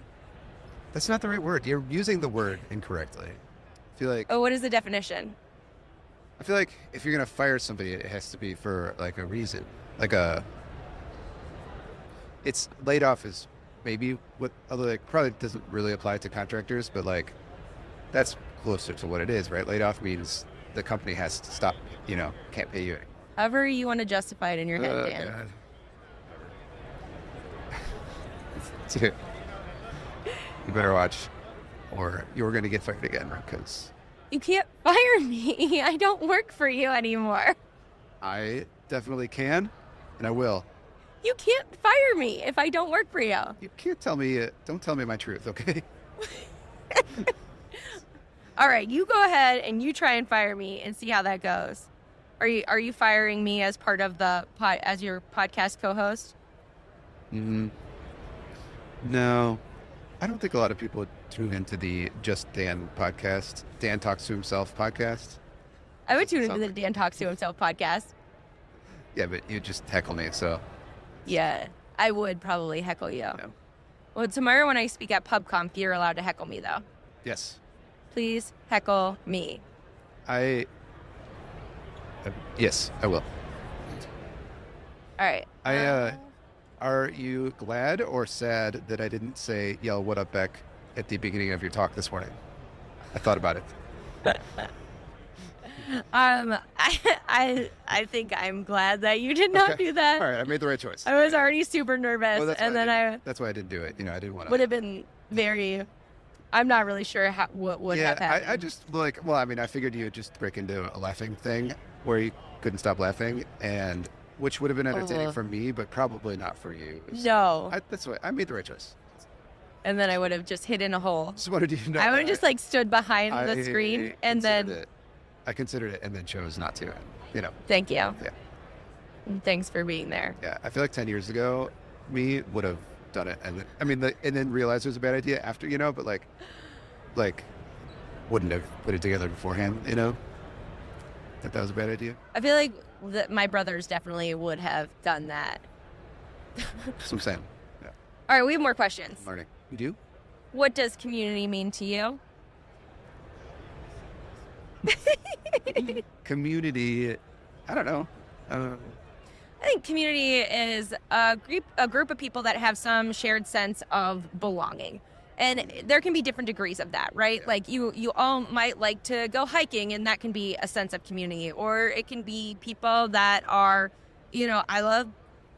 [SPEAKER 2] That's not the right word. You're using the word incorrectly. I feel like.
[SPEAKER 1] Oh, what is the definition?
[SPEAKER 2] I feel like if you're gonna fire somebody, it has to be for like a reason. It's laid off is maybe what, although like probably doesn't really apply to contractors, but like that's closer to what it is, right? Laid off means the company has to stop, can't pay you.
[SPEAKER 1] However you want to justify it in your head, Dan.
[SPEAKER 2] God. Dude, you better watch, or you're going to get fired again, because
[SPEAKER 1] You can't fire me. I don't work for you anymore.
[SPEAKER 2] I definitely can, and I will.
[SPEAKER 1] You can't fire me if I don't work for you.
[SPEAKER 2] You can't tell me, don't tell me my truth, okay?
[SPEAKER 1] All right, you go ahead and you try and fire me and see how that goes. Are you firing me as part of as your podcast co-host?
[SPEAKER 2] No, I don't think a lot of people tune into the Just Dan podcast, Dan Talks to Himself podcast.
[SPEAKER 1] I would tune into the Dan Talks to Himself podcast.
[SPEAKER 2] Yeah, but you just heckle me, so.
[SPEAKER 1] Yeah, I would probably heckle you.
[SPEAKER 2] Yeah.
[SPEAKER 1] Well, tomorrow when I speak at PubConf, you're allowed to heckle me, though.
[SPEAKER 2] Yes.
[SPEAKER 1] Please heckle me.
[SPEAKER 2] Yes, I will.
[SPEAKER 1] All right.
[SPEAKER 2] Are you glad or sad that I didn't say "Yell, what up, Beck" at the beginning of your talk this morning? I thought about it.
[SPEAKER 1] I think I'm glad that you did not do that.
[SPEAKER 2] All right, I made the right choice.
[SPEAKER 1] I was already super nervous,
[SPEAKER 2] that's why I didn't do it. I didn't want to.
[SPEAKER 1] Would have been very. I'm not really sure what would have happened.
[SPEAKER 2] I just I figured you would just break into a laughing thing where you couldn't stop laughing, and which would have been entertaining for me, but probably not for you.
[SPEAKER 1] No.
[SPEAKER 2] That's why I made the right choice.
[SPEAKER 1] And then I would have just hid in a hole.
[SPEAKER 2] Just wanted you to know.
[SPEAKER 1] I would have just stood behind the screen and then.
[SPEAKER 2] I considered it and then chose not to.
[SPEAKER 1] Thank you.
[SPEAKER 2] Yeah.
[SPEAKER 1] And thanks for being there.
[SPEAKER 2] Yeah, I feel like 10 years ago, me would have done it, and then realized it was a bad idea after, but like wouldn't have put it together beforehand, that was a bad idea.
[SPEAKER 1] I feel like my brothers definitely would have done that.
[SPEAKER 2] That's what I'm saying. Yeah.
[SPEAKER 1] All right, we have more questions.
[SPEAKER 2] I'm learning. You do?
[SPEAKER 1] What does community mean to you?
[SPEAKER 2] Community, I don't know.
[SPEAKER 1] I think community is a group of people that have some shared sense of belonging. And there can be different degrees of that, right?
[SPEAKER 2] Yeah.
[SPEAKER 1] Like you all might like to go hiking, and that can be a sense of community. Or it can be people that are, I love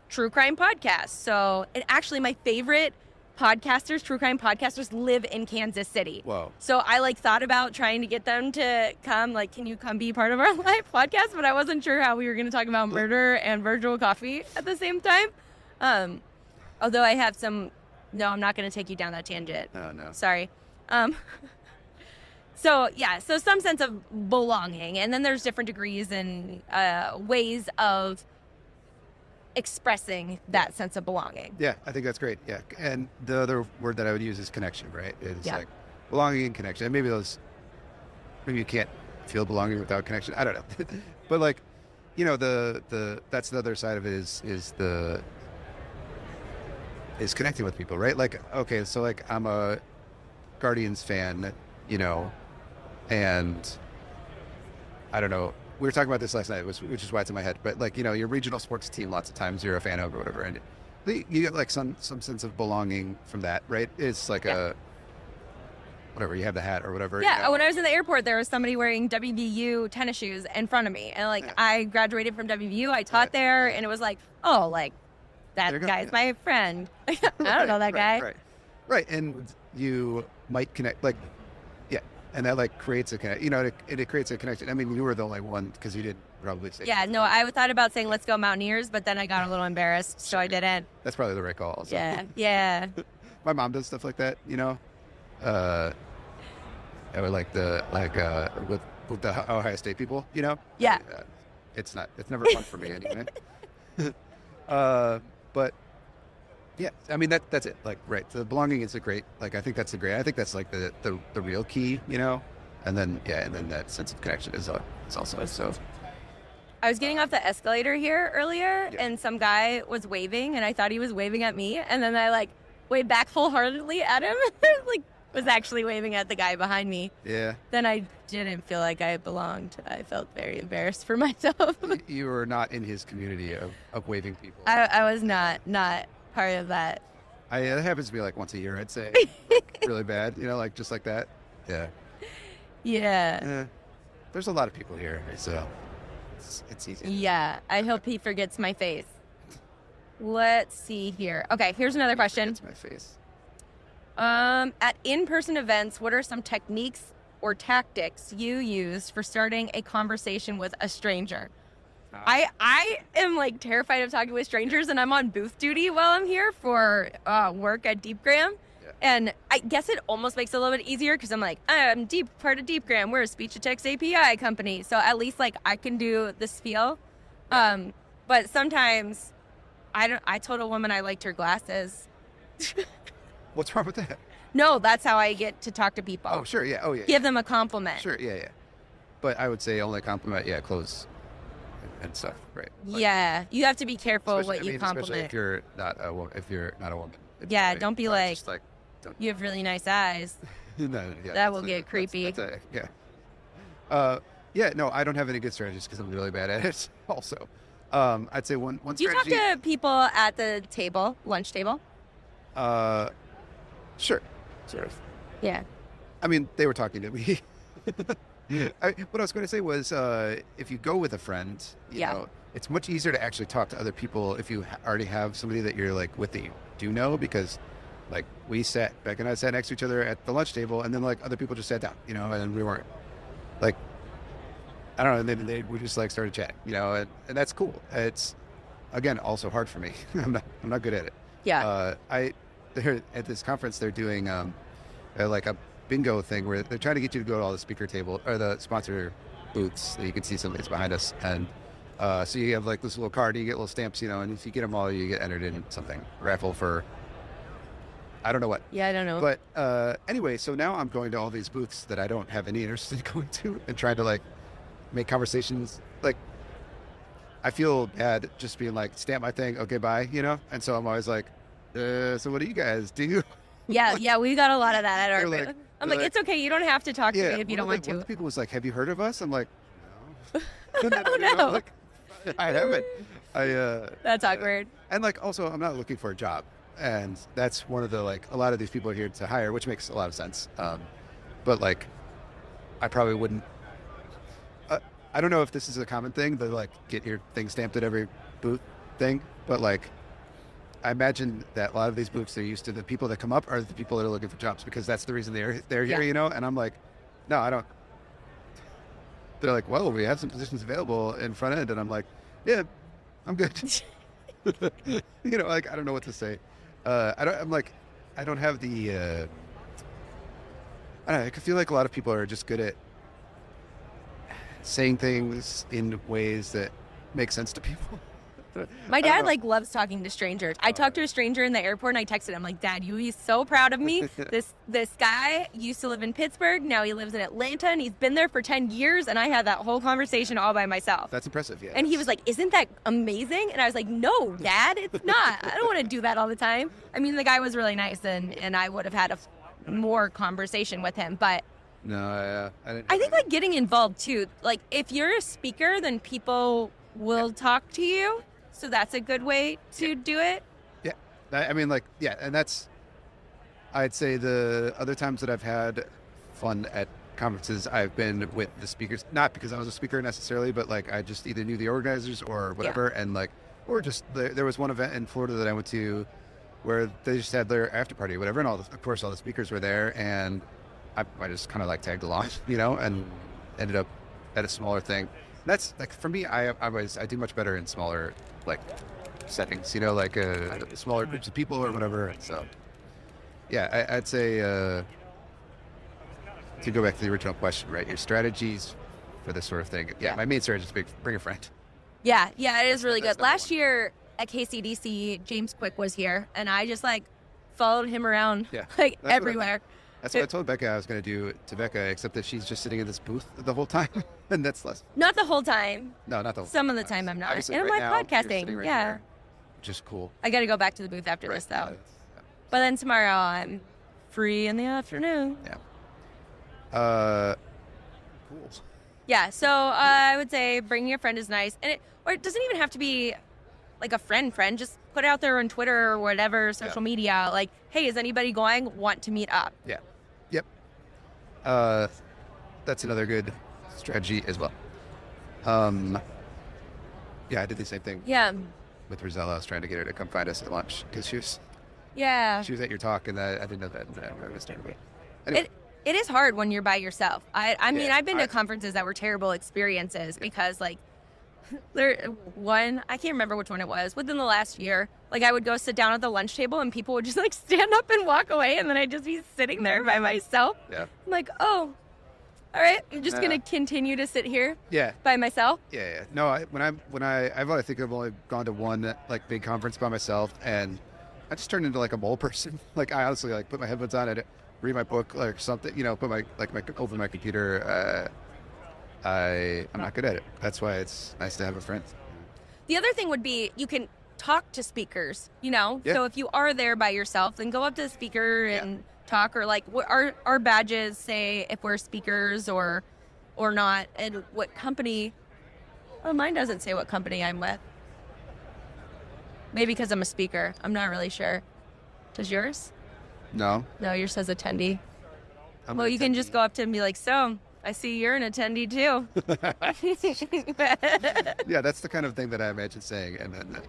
[SPEAKER 1] true crime podcasts. So, and actually my favorite true crime podcasters live in Kansas City.
[SPEAKER 2] Whoa.
[SPEAKER 1] So I thought about trying to get them to come, can you come be part of our live podcast? But I wasn't sure how we were going to talk about murder and virtual coffee at the same time. Although I have no, I'm not going to take you down that tangent.
[SPEAKER 2] Oh, no.
[SPEAKER 1] Sorry. So some sense of belonging. And then there's different degrees and ways of expressing that sense of belonging.
[SPEAKER 2] Yeah, I think that's great. Yeah. And the other word that I would use is connection, right? It's like belonging and connection. And maybe you can't feel belonging without connection. I don't know. But that's the other side of it is connecting with people, right? Okay, so I'm a Guardians fan, and I don't know. We were talking about this last night, which is why it's in my head. But your regional sports team, lots of times you're a fan of or whatever, and you get some sense of belonging from that, right? It's a whatever, you have the hat or whatever.
[SPEAKER 1] Yeah. When I was in the airport, there was somebody wearing WVU tennis shoes in front of me, and I graduated from WVU. I taught there, and it was that guy's my friend. I don't know that guy.
[SPEAKER 2] Right, and you might connect, and that creates a connection. It creates a connection. I mean, you were the only one because you didn't probably say.
[SPEAKER 1] Yeah, no, I thought about saying "Let's go Mountaineers," but then I got a little embarrassed, so I didn't.
[SPEAKER 2] That's probably the right call. Also.
[SPEAKER 1] Yeah.
[SPEAKER 2] my mom does stuff like that, or with the Ohio State people,
[SPEAKER 1] Yeah.
[SPEAKER 2] It's never fun for me anyway. But yeah, I mean that's it. Like, right, the belonging is I think that's like the real key, and then that sense of connection is also so.
[SPEAKER 1] I was getting off the escalator here earlier,
[SPEAKER 2] Yeah.
[SPEAKER 1] and some guy was waving, and I thought he was waving at me, and then I waved back full-heartedly at him, was actually waving at the guy behind me.
[SPEAKER 2] Yeah.
[SPEAKER 1] Then I didn't feel like I belonged. I felt very embarrassed for myself.
[SPEAKER 2] You were not in his community of waving people.
[SPEAKER 1] I was not part of that.
[SPEAKER 2] It happens to me like once a year, I'd say. Really bad, just like that. Yeah.
[SPEAKER 1] Yeah.
[SPEAKER 2] There's a lot of people here, so it's easy.
[SPEAKER 1] Yeah. I hope he forgets my face. Let's see here. Okay, here's another question.
[SPEAKER 2] It's my face.
[SPEAKER 1] At in-person events, what are some techniques or tactics you use for starting a conversation with a stranger? I am terrified of talking with strangers, and I'm on booth duty while I'm here for work at Deepgram.
[SPEAKER 2] Yeah.
[SPEAKER 1] And I guess it almost makes it a little bit easier because I'm I'm part of Deepgram. We're a speech-to-text API company, so at least I can do the spiel. But sometimes I told a woman I liked her glasses.
[SPEAKER 2] What's wrong with that?
[SPEAKER 1] No, that's how I get to talk to people.
[SPEAKER 2] Oh, sure, yeah. Oh, yeah.
[SPEAKER 1] Give them a compliment.
[SPEAKER 2] Sure, yeah. But I would say only compliment, clothes and stuff, right?
[SPEAKER 1] Yeah, you have to be careful what you compliment.
[SPEAKER 2] Especially if you're not a woman.
[SPEAKER 1] Yeah, don't be
[SPEAKER 2] don't.
[SPEAKER 1] You have really nice eyes.
[SPEAKER 2] No, yeah,
[SPEAKER 1] That will get creepy.
[SPEAKER 2] No, I don't have any good strategies because I'm really bad at it. Also, I'd say one
[SPEAKER 1] Do you talk
[SPEAKER 2] strategy.
[SPEAKER 1] to people at the table, lunch table?
[SPEAKER 2] Sure, sort of.
[SPEAKER 1] Yeah.
[SPEAKER 2] I mean, they were talking to me. What I was going to say was, if you go with a friend, you know, it's much easier to actually talk to other people if you already have somebody that you're with that you do know, because Bekah and I sat next to each other at the lunch table, and then other people just sat down, and we weren't I don't know, and then we just started chatting, and that's cool. It's, again, also hard for me. I'm not good at it.
[SPEAKER 1] Yeah.
[SPEAKER 2] They're at this conference, they're doing a bingo thing where they're trying to get you to go to all the speaker table or the sponsor booths that you can see somebody's behind us, and so you have this little card, you get little stamps, and if you get them all, you get entered in something raffle for I don't know what.
[SPEAKER 1] Yeah, I don't know.
[SPEAKER 2] But anyway, so now I'm going to all these booths that I don't have any interest in going to, and trying to make conversations. I feel bad just being stamp my thing, okay, bye, and so I'm always so what do you guys do?
[SPEAKER 1] Yeah, we got a lot of that at our
[SPEAKER 2] They're
[SPEAKER 1] booth. I'm it's okay, you don't have to talk to me if you don't want
[SPEAKER 2] One
[SPEAKER 1] to.
[SPEAKER 2] of the people was have you heard of us? I'm no.
[SPEAKER 1] Oh, no.
[SPEAKER 2] I haven't.
[SPEAKER 1] That's awkward.
[SPEAKER 2] And also, I'm not looking for a job, and that's one of the a lot of these people are here to hire, which makes a lot of sense. But I probably wouldn't. I don't know if this is a common thing to get your thing stamped at every booth thing, but I imagine that a lot of these booths are used to the people that come up are the people that are looking for jobs, because that's the reason they're here, and I'm no, I don't. They're well, we have some positions available in front end, and I'm yeah, I'm good. I don't know what to say. I don't have the I don't know, I feel a lot of people are just good at saying things in ways that make sense to people.
[SPEAKER 1] My dad loves talking to strangers. I talked to a stranger in the airport, and I texted him Dad, he's so proud of me. This guy used to live in Pittsburgh. Now he lives in Atlanta, and he's been there for 10 years. And I had that whole conversation all by myself.
[SPEAKER 2] That's impressive, yeah.
[SPEAKER 1] And he was isn't that amazing? And I was no, Dad, it's not. I don't want to do that all the time. I mean, the guy was really nice, and I would have had more conversation with him. But
[SPEAKER 2] no,
[SPEAKER 1] I think getting involved too. If you're a speaker, then people will talk to you. So that's a good way to do it.
[SPEAKER 2] Yeah. I mean, and that's, I'd say the other times that I've had fun at conferences, I've been with the speakers, not because I was a speaker necessarily, but I just either knew the organizers or whatever. And or just there was one event in Florida that I went to where they just had their after party or whatever. And of course, all the speakers were there, and I just kind of tagged along, and ended up at a smaller thing. That's for me, I do much better in smaller settings, smaller groups of people or whatever. So Yeah, I'd say to go back to the original question, right? Your strategies for this sort of thing. Yeah, my main strategy is bring a friend.
[SPEAKER 1] Yeah, it is really
[SPEAKER 2] That's
[SPEAKER 1] good.
[SPEAKER 2] number
[SPEAKER 1] Last
[SPEAKER 2] one.
[SPEAKER 1] year at KCDC, James Quick was here, and I just like followed him around
[SPEAKER 2] Yeah,
[SPEAKER 1] like
[SPEAKER 2] that's
[SPEAKER 1] everywhere.
[SPEAKER 2] That's what I told Bekah I was going to do to Bekah, except that she's just sitting in this booth the whole time, and that's less.
[SPEAKER 1] Not the whole time.
[SPEAKER 2] No, not the whole
[SPEAKER 1] Some of the time I'm not.
[SPEAKER 2] Obviously,
[SPEAKER 1] And I'm
[SPEAKER 2] right
[SPEAKER 1] like
[SPEAKER 2] now, you're sitting
[SPEAKER 1] podcasting.
[SPEAKER 2] right
[SPEAKER 1] Yeah.
[SPEAKER 2] here, which is cool.
[SPEAKER 1] I got to go back to the booth after this, though.
[SPEAKER 2] Yeah,
[SPEAKER 1] But then tomorrow I'm free in the afternoon.
[SPEAKER 2] cool.
[SPEAKER 1] Yeah, so I would say bringing a friend is nice. Or it doesn't even have to be like a friend. Just put it out there on Twitter or whatever, social media. Like, hey, is anybody going? Want to meet up?
[SPEAKER 2] Yeah. Yep. That's another good strategy as well. Yeah, I did the same thing
[SPEAKER 1] Yeah.
[SPEAKER 2] with Rosella. I was trying to get her to come find us at lunch because she was
[SPEAKER 1] Yeah.
[SPEAKER 2] at your talk, and I didn't know that. I missed her. Anyway,
[SPEAKER 1] It is hard when you're by yourself. I mean,
[SPEAKER 2] Yeah,
[SPEAKER 1] I've been to conferences that were terrible experiences because, like, I can't remember which one it was, within the last year, like, I would go sit down at the lunch table and people would just, like, stand up and walk away, and then I'd just be sitting there by myself.
[SPEAKER 2] yeah.
[SPEAKER 1] I'm like, oh, all right, I'm just going to continue to sit here
[SPEAKER 2] Yeah.
[SPEAKER 1] by myself.
[SPEAKER 2] Yeah. No, I think I've only gone to one like big conference by myself, and I just turned into like a mole person. Like I honestly like put my headphones on and read my book or something. Put my open my computer. I'm not good at it. That's why it's nice to have a friend.
[SPEAKER 1] The other thing would be you can talk to speakers,
[SPEAKER 2] Yeah.
[SPEAKER 1] So if you are there by yourself, then go up to the speaker and talk, or like what our badges say if we're speakers or not, and what company. Oh, mine doesn't say what company I'm with. Maybe because I'm a speaker. I'm not really sure. Does yours?
[SPEAKER 2] No.
[SPEAKER 1] No, yours says attendee.
[SPEAKER 2] I'm
[SPEAKER 1] Well,
[SPEAKER 2] an
[SPEAKER 1] you can just
[SPEAKER 2] attendee.
[SPEAKER 1] go up to him and be like, so I see you're an attendee too.
[SPEAKER 2] Yeah, that's the kind of thing that I imagine saying, and then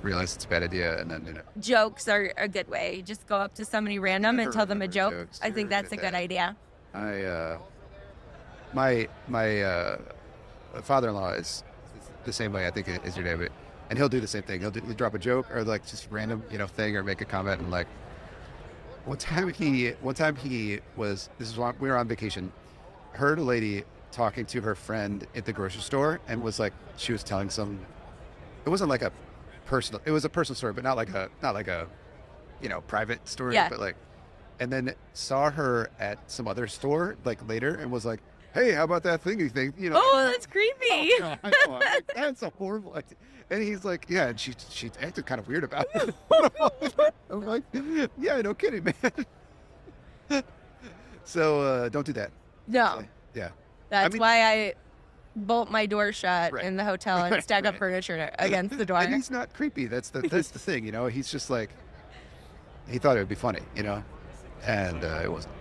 [SPEAKER 2] realize it's a bad idea, and then
[SPEAKER 1] Jokes are a good way. Just go up to somebody random and tell them a joke.
[SPEAKER 2] Jokes.
[SPEAKER 1] I think that's a good idea.
[SPEAKER 2] My father-in-law is the same way I think is your dad, and he'll do the same thing. He'll drop a joke or like just random thing or make a comment, and like one time he was we were on vacation, heard a lady talking to her friend at the grocery store, and was like she was telling it wasn't like it was a personal story, but not like a private story,
[SPEAKER 1] Yeah.
[SPEAKER 2] but like, and then saw her at some other store like later and was like, hey, how about that thingy thing?
[SPEAKER 1] Oh, that's creepy.
[SPEAKER 2] Oh, God, I know. I'm like, that's a horrible idea. And he's like, yeah, and she acted kind of weird about it. I'm like, yeah, no kidding, man. So don't do that.
[SPEAKER 1] No,
[SPEAKER 2] Yeah.
[SPEAKER 1] that's why I bolt my door shut
[SPEAKER 2] Right.
[SPEAKER 1] in the hotel and stack up furniture against the door.
[SPEAKER 2] And he's not creepy. That's the thing, He's just like, he thought it would be funny, and it wasn't.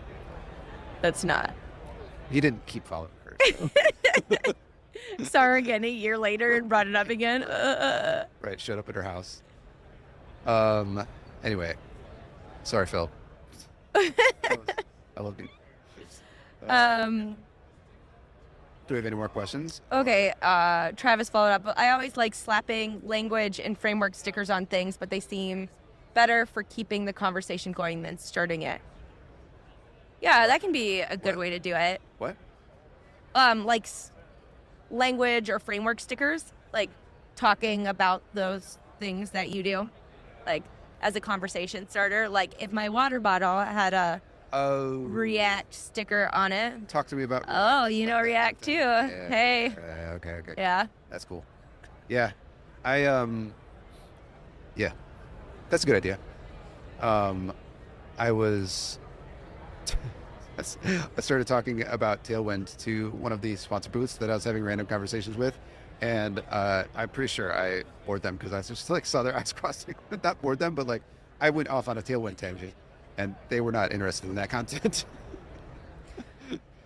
[SPEAKER 1] That's not.
[SPEAKER 2] He didn't keep following her. So.
[SPEAKER 1] Saw her again a year later and brought it up again.
[SPEAKER 2] Right, showed up at her house. Anyway, sorry, Phil. I love you. Do we have any more questions?
[SPEAKER 1] Okay, Travis followed up. I always like slapping language and framework stickers on things, but they seem better for keeping the conversation going than starting it. Yeah, that can be a good way to do it.
[SPEAKER 2] What?
[SPEAKER 1] Like language or framework stickers, like talking about those things that you do, like as a conversation starter. Like if my water bottle had a React sticker on it.
[SPEAKER 2] Talk to me about.
[SPEAKER 1] Oh, you know React too.
[SPEAKER 2] Yeah.
[SPEAKER 1] Hey.
[SPEAKER 2] Okay.
[SPEAKER 1] Yeah.
[SPEAKER 2] That's cool. Yeah, yeah, that's a good idea. I was. I started talking about Tailwind to one of the sponsor booths that I was having random conversations with, and I'm pretty sure I bored them because I just like saw their eyes crossing. Not bored them, but like I went off on a Tailwind tangent, and they were not interested in that content.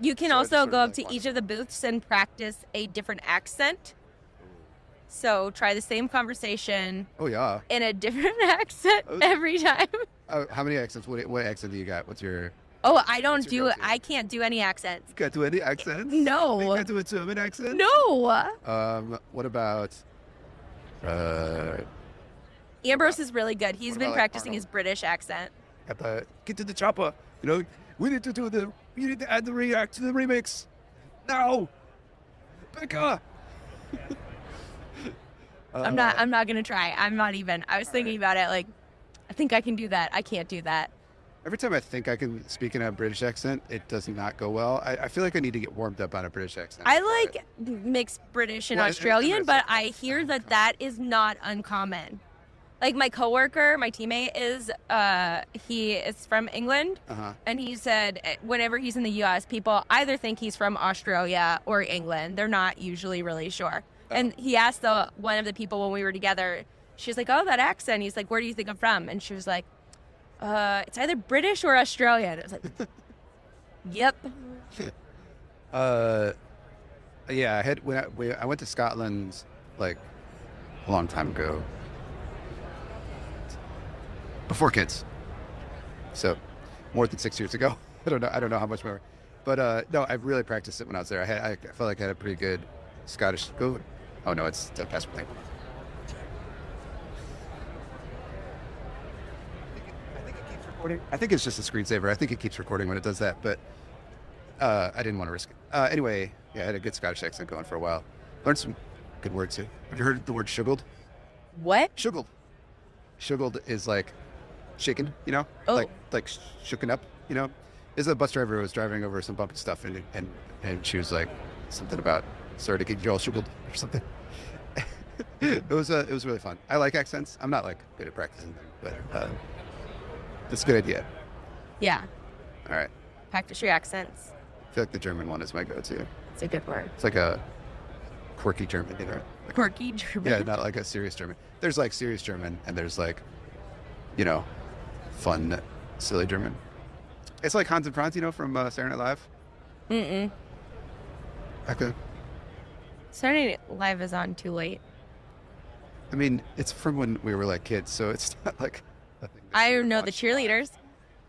[SPEAKER 1] You can
[SPEAKER 2] So I
[SPEAKER 1] also
[SPEAKER 2] just sort
[SPEAKER 1] go
[SPEAKER 2] of
[SPEAKER 1] up to
[SPEAKER 2] like
[SPEAKER 1] each of the booths and practice a different accent. So try the same conversation
[SPEAKER 2] Oh yeah.
[SPEAKER 1] in a different accent every time.
[SPEAKER 2] How many accents? What accent do you got? What's your?
[SPEAKER 1] Oh, I don't
[SPEAKER 2] What's your
[SPEAKER 1] do it.
[SPEAKER 2] go-to?
[SPEAKER 1] I can't do any accents.
[SPEAKER 2] You can't do any accents?
[SPEAKER 1] No.
[SPEAKER 2] You can't do a German accent?
[SPEAKER 1] No.
[SPEAKER 2] What about?
[SPEAKER 1] Ambrose is really good. He's
[SPEAKER 2] What
[SPEAKER 1] been
[SPEAKER 2] about, like,
[SPEAKER 1] practicing
[SPEAKER 2] Arnold?
[SPEAKER 1] his British accent.
[SPEAKER 2] Got the get to the chopper. You know, we need to add the react to the remix. No, Bekah.
[SPEAKER 1] I'm not gonna try. I'm not even. I was thinking about it. Like, I think I can do that. I can't do that.
[SPEAKER 2] Every time I think I can speak in a British accent, it does not go well. I feel like I need to get warmed up on a British accent.
[SPEAKER 1] I like mixed British and Australian, but I hear that is not uncommon. Like my coworker, my teammate he is from England, and he said whenever he's in the U.S., people either think he's from Australia or England. They're not usually really sure. And he asked one of the people when we were together, she's like, "Oh, that accent." He's like, "Where do you think I'm from?" And she was like, "It's either British or Australian." I was like, "Yep."
[SPEAKER 2] Yeah, I went to Scotland like a long time ago, before kids, so more than 6 years ago. I don't know how much more, but no, I really practiced it when I was there. I felt like I had a pretty good Scottish. Oh no, it's the passport thing. I think it's just a screensaver. I think it keeps recording when it does that, but I didn't want to risk it. Anyway, yeah, I had a good Scottish accent going for a while. Learned some good words too. Have you heard the word shuggled?
[SPEAKER 1] What?
[SPEAKER 2] Shuggled. Shuggled is like shaken, you know?
[SPEAKER 1] Oh.
[SPEAKER 2] Like shooken up, you know? Is a bus driver who was driving over some bumpy stuff and she was like something about sorry to get you all shuggled or something. It was really fun. I like accents. I'm not like good at practicing them, but it's a good idea.
[SPEAKER 1] Yeah.
[SPEAKER 2] All right.
[SPEAKER 1] Practice your accents.
[SPEAKER 2] I feel like the German one is my go-to.
[SPEAKER 1] It's a good word.
[SPEAKER 2] It's like a quirky German, you know? Like,
[SPEAKER 1] Quirky German?
[SPEAKER 2] yeah, not like a serious German. There's like serious German and there's like, you know, fun, silly German. It's like Hans and Franz, you know, from Saturday Night Live.
[SPEAKER 1] Mm-mm.
[SPEAKER 2] Okay.
[SPEAKER 1] Saturday Night Live is on too late.
[SPEAKER 2] I mean, it's from when we were like kids, so it's not like a thing that
[SPEAKER 1] I
[SPEAKER 2] we
[SPEAKER 1] know the
[SPEAKER 2] watched.
[SPEAKER 1] cheerleaders.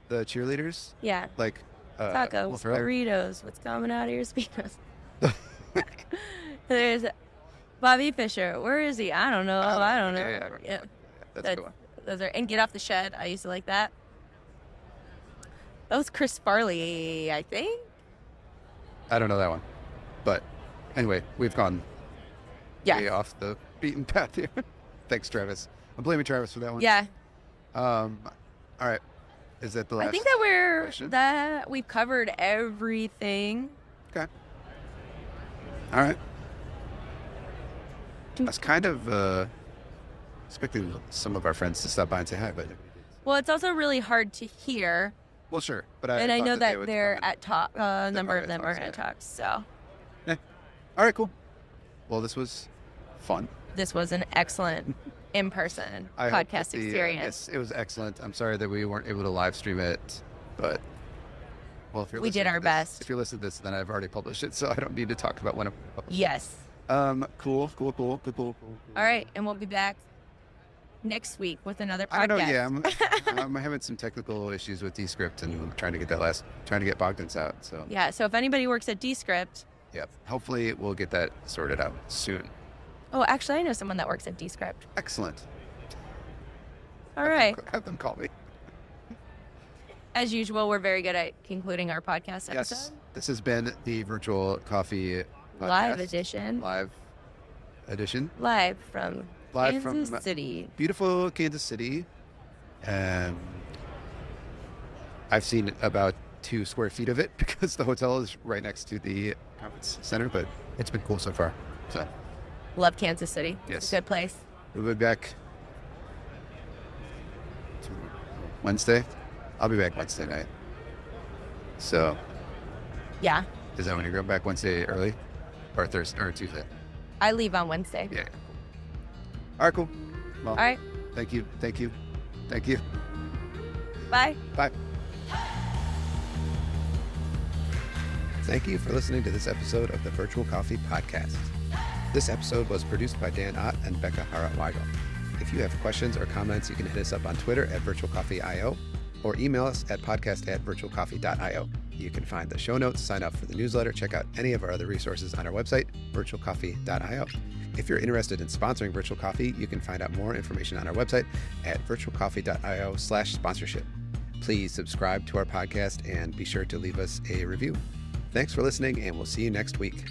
[SPEAKER 2] The cheerleaders?
[SPEAKER 1] Yeah.
[SPEAKER 2] Like
[SPEAKER 1] Tacos,
[SPEAKER 2] Will Ferrell?
[SPEAKER 1] burritos, what's coming out of your speedos? There's Bobby Fischer. Where is he? I don't know. I don't know.
[SPEAKER 2] Yeah. That's a good one.
[SPEAKER 1] Those are, and Get Off the Shed. I used to like that. That was Chris Farley, I think.
[SPEAKER 2] I don't know that one. But anyway, we've gone
[SPEAKER 1] Yeah.
[SPEAKER 2] way off the beaten path here. Thanks, Travis. I'm blaming Travis for that one.
[SPEAKER 1] Yeah.
[SPEAKER 2] All right. Is that the last
[SPEAKER 1] I think that
[SPEAKER 2] question?
[SPEAKER 1] we've covered everything.
[SPEAKER 2] Okay. All right. I was kind of expecting some of our friends to stop by and say hi, but
[SPEAKER 1] Well, it's also really hard to hear,
[SPEAKER 2] well, sure. But
[SPEAKER 1] and I
[SPEAKER 2] thought
[SPEAKER 1] know
[SPEAKER 2] they
[SPEAKER 1] that
[SPEAKER 2] would
[SPEAKER 1] they're
[SPEAKER 2] come in.
[SPEAKER 1] at talk. A number
[SPEAKER 2] probably
[SPEAKER 1] of them
[SPEAKER 2] at
[SPEAKER 1] are
[SPEAKER 2] talks,
[SPEAKER 1] at
[SPEAKER 2] yeah.
[SPEAKER 1] talks. So
[SPEAKER 2] Yeah. All right, cool. Well, this was fun.
[SPEAKER 1] this was an excellent in-person
[SPEAKER 2] I hope
[SPEAKER 1] podcast
[SPEAKER 2] that
[SPEAKER 1] experience.
[SPEAKER 2] Yes, it was excellent. I'm sorry that we weren't able to live stream it, but well, if you're
[SPEAKER 1] We did
[SPEAKER 2] listening to
[SPEAKER 1] our
[SPEAKER 2] this-
[SPEAKER 1] best.
[SPEAKER 2] If you listen to this, then I've already published it, so I don't need to talk about when I'm published.
[SPEAKER 1] Yes.
[SPEAKER 2] Cool.
[SPEAKER 1] All right, and we'll be back next week with another podcast.
[SPEAKER 2] I don't know. Yeah, I'm having some technical issues with Descript and trying to get Bogdan's out. So
[SPEAKER 1] Yeah. So if anybody works at Descript,
[SPEAKER 2] yep. Hopefully we'll get that sorted out soon.
[SPEAKER 1] oh, actually, I know someone that works at Descript.
[SPEAKER 2] Excellent.
[SPEAKER 1] All right.
[SPEAKER 2] Have them call me.
[SPEAKER 1] As usual, we're very good at concluding our podcast episode.
[SPEAKER 2] Yes. This has been the Virtual Coffee podcast.
[SPEAKER 1] Live edition.
[SPEAKER 2] Live edition.
[SPEAKER 1] Live from
[SPEAKER 2] Live
[SPEAKER 1] Kansas
[SPEAKER 2] from
[SPEAKER 1] City.
[SPEAKER 2] Beautiful Kansas City. I've seen about 2 square feet of it because the hotel is right next to the conference center, but it's been cool so far. So
[SPEAKER 1] Love Kansas City.
[SPEAKER 2] Yes.
[SPEAKER 1] It's a good place.
[SPEAKER 2] we'll be back Wednesday. I'll be back Wednesday night. So
[SPEAKER 1] Yeah.
[SPEAKER 2] is that when you're going back Wednesday early? Or Thursday or Tuesday?
[SPEAKER 1] I leave on Wednesday.
[SPEAKER 2] Yeah. All right, cool. Well,
[SPEAKER 1] All right.
[SPEAKER 2] Thank you.
[SPEAKER 1] Bye.
[SPEAKER 2] Bye. Thank you for listening to this episode of the Virtual Coffee Podcast. This episode was produced by Dan Ott and Bekah Hawrot Weigel. If you have questions or comments, you can hit us up on Twitter at virtualcoffee.io or email us at podcast@virtualcoffee.io. You can find the show notes, sign up for the newsletter, check out any of our other resources on our website, virtualcoffee.io. If you're interested in sponsoring Virtual Coffee, you can find out more information on our website at virtualcoffee.io/sponsorship. Please subscribe to our podcast and be sure to leave us a review. Thanks for listening, and we'll see you next week.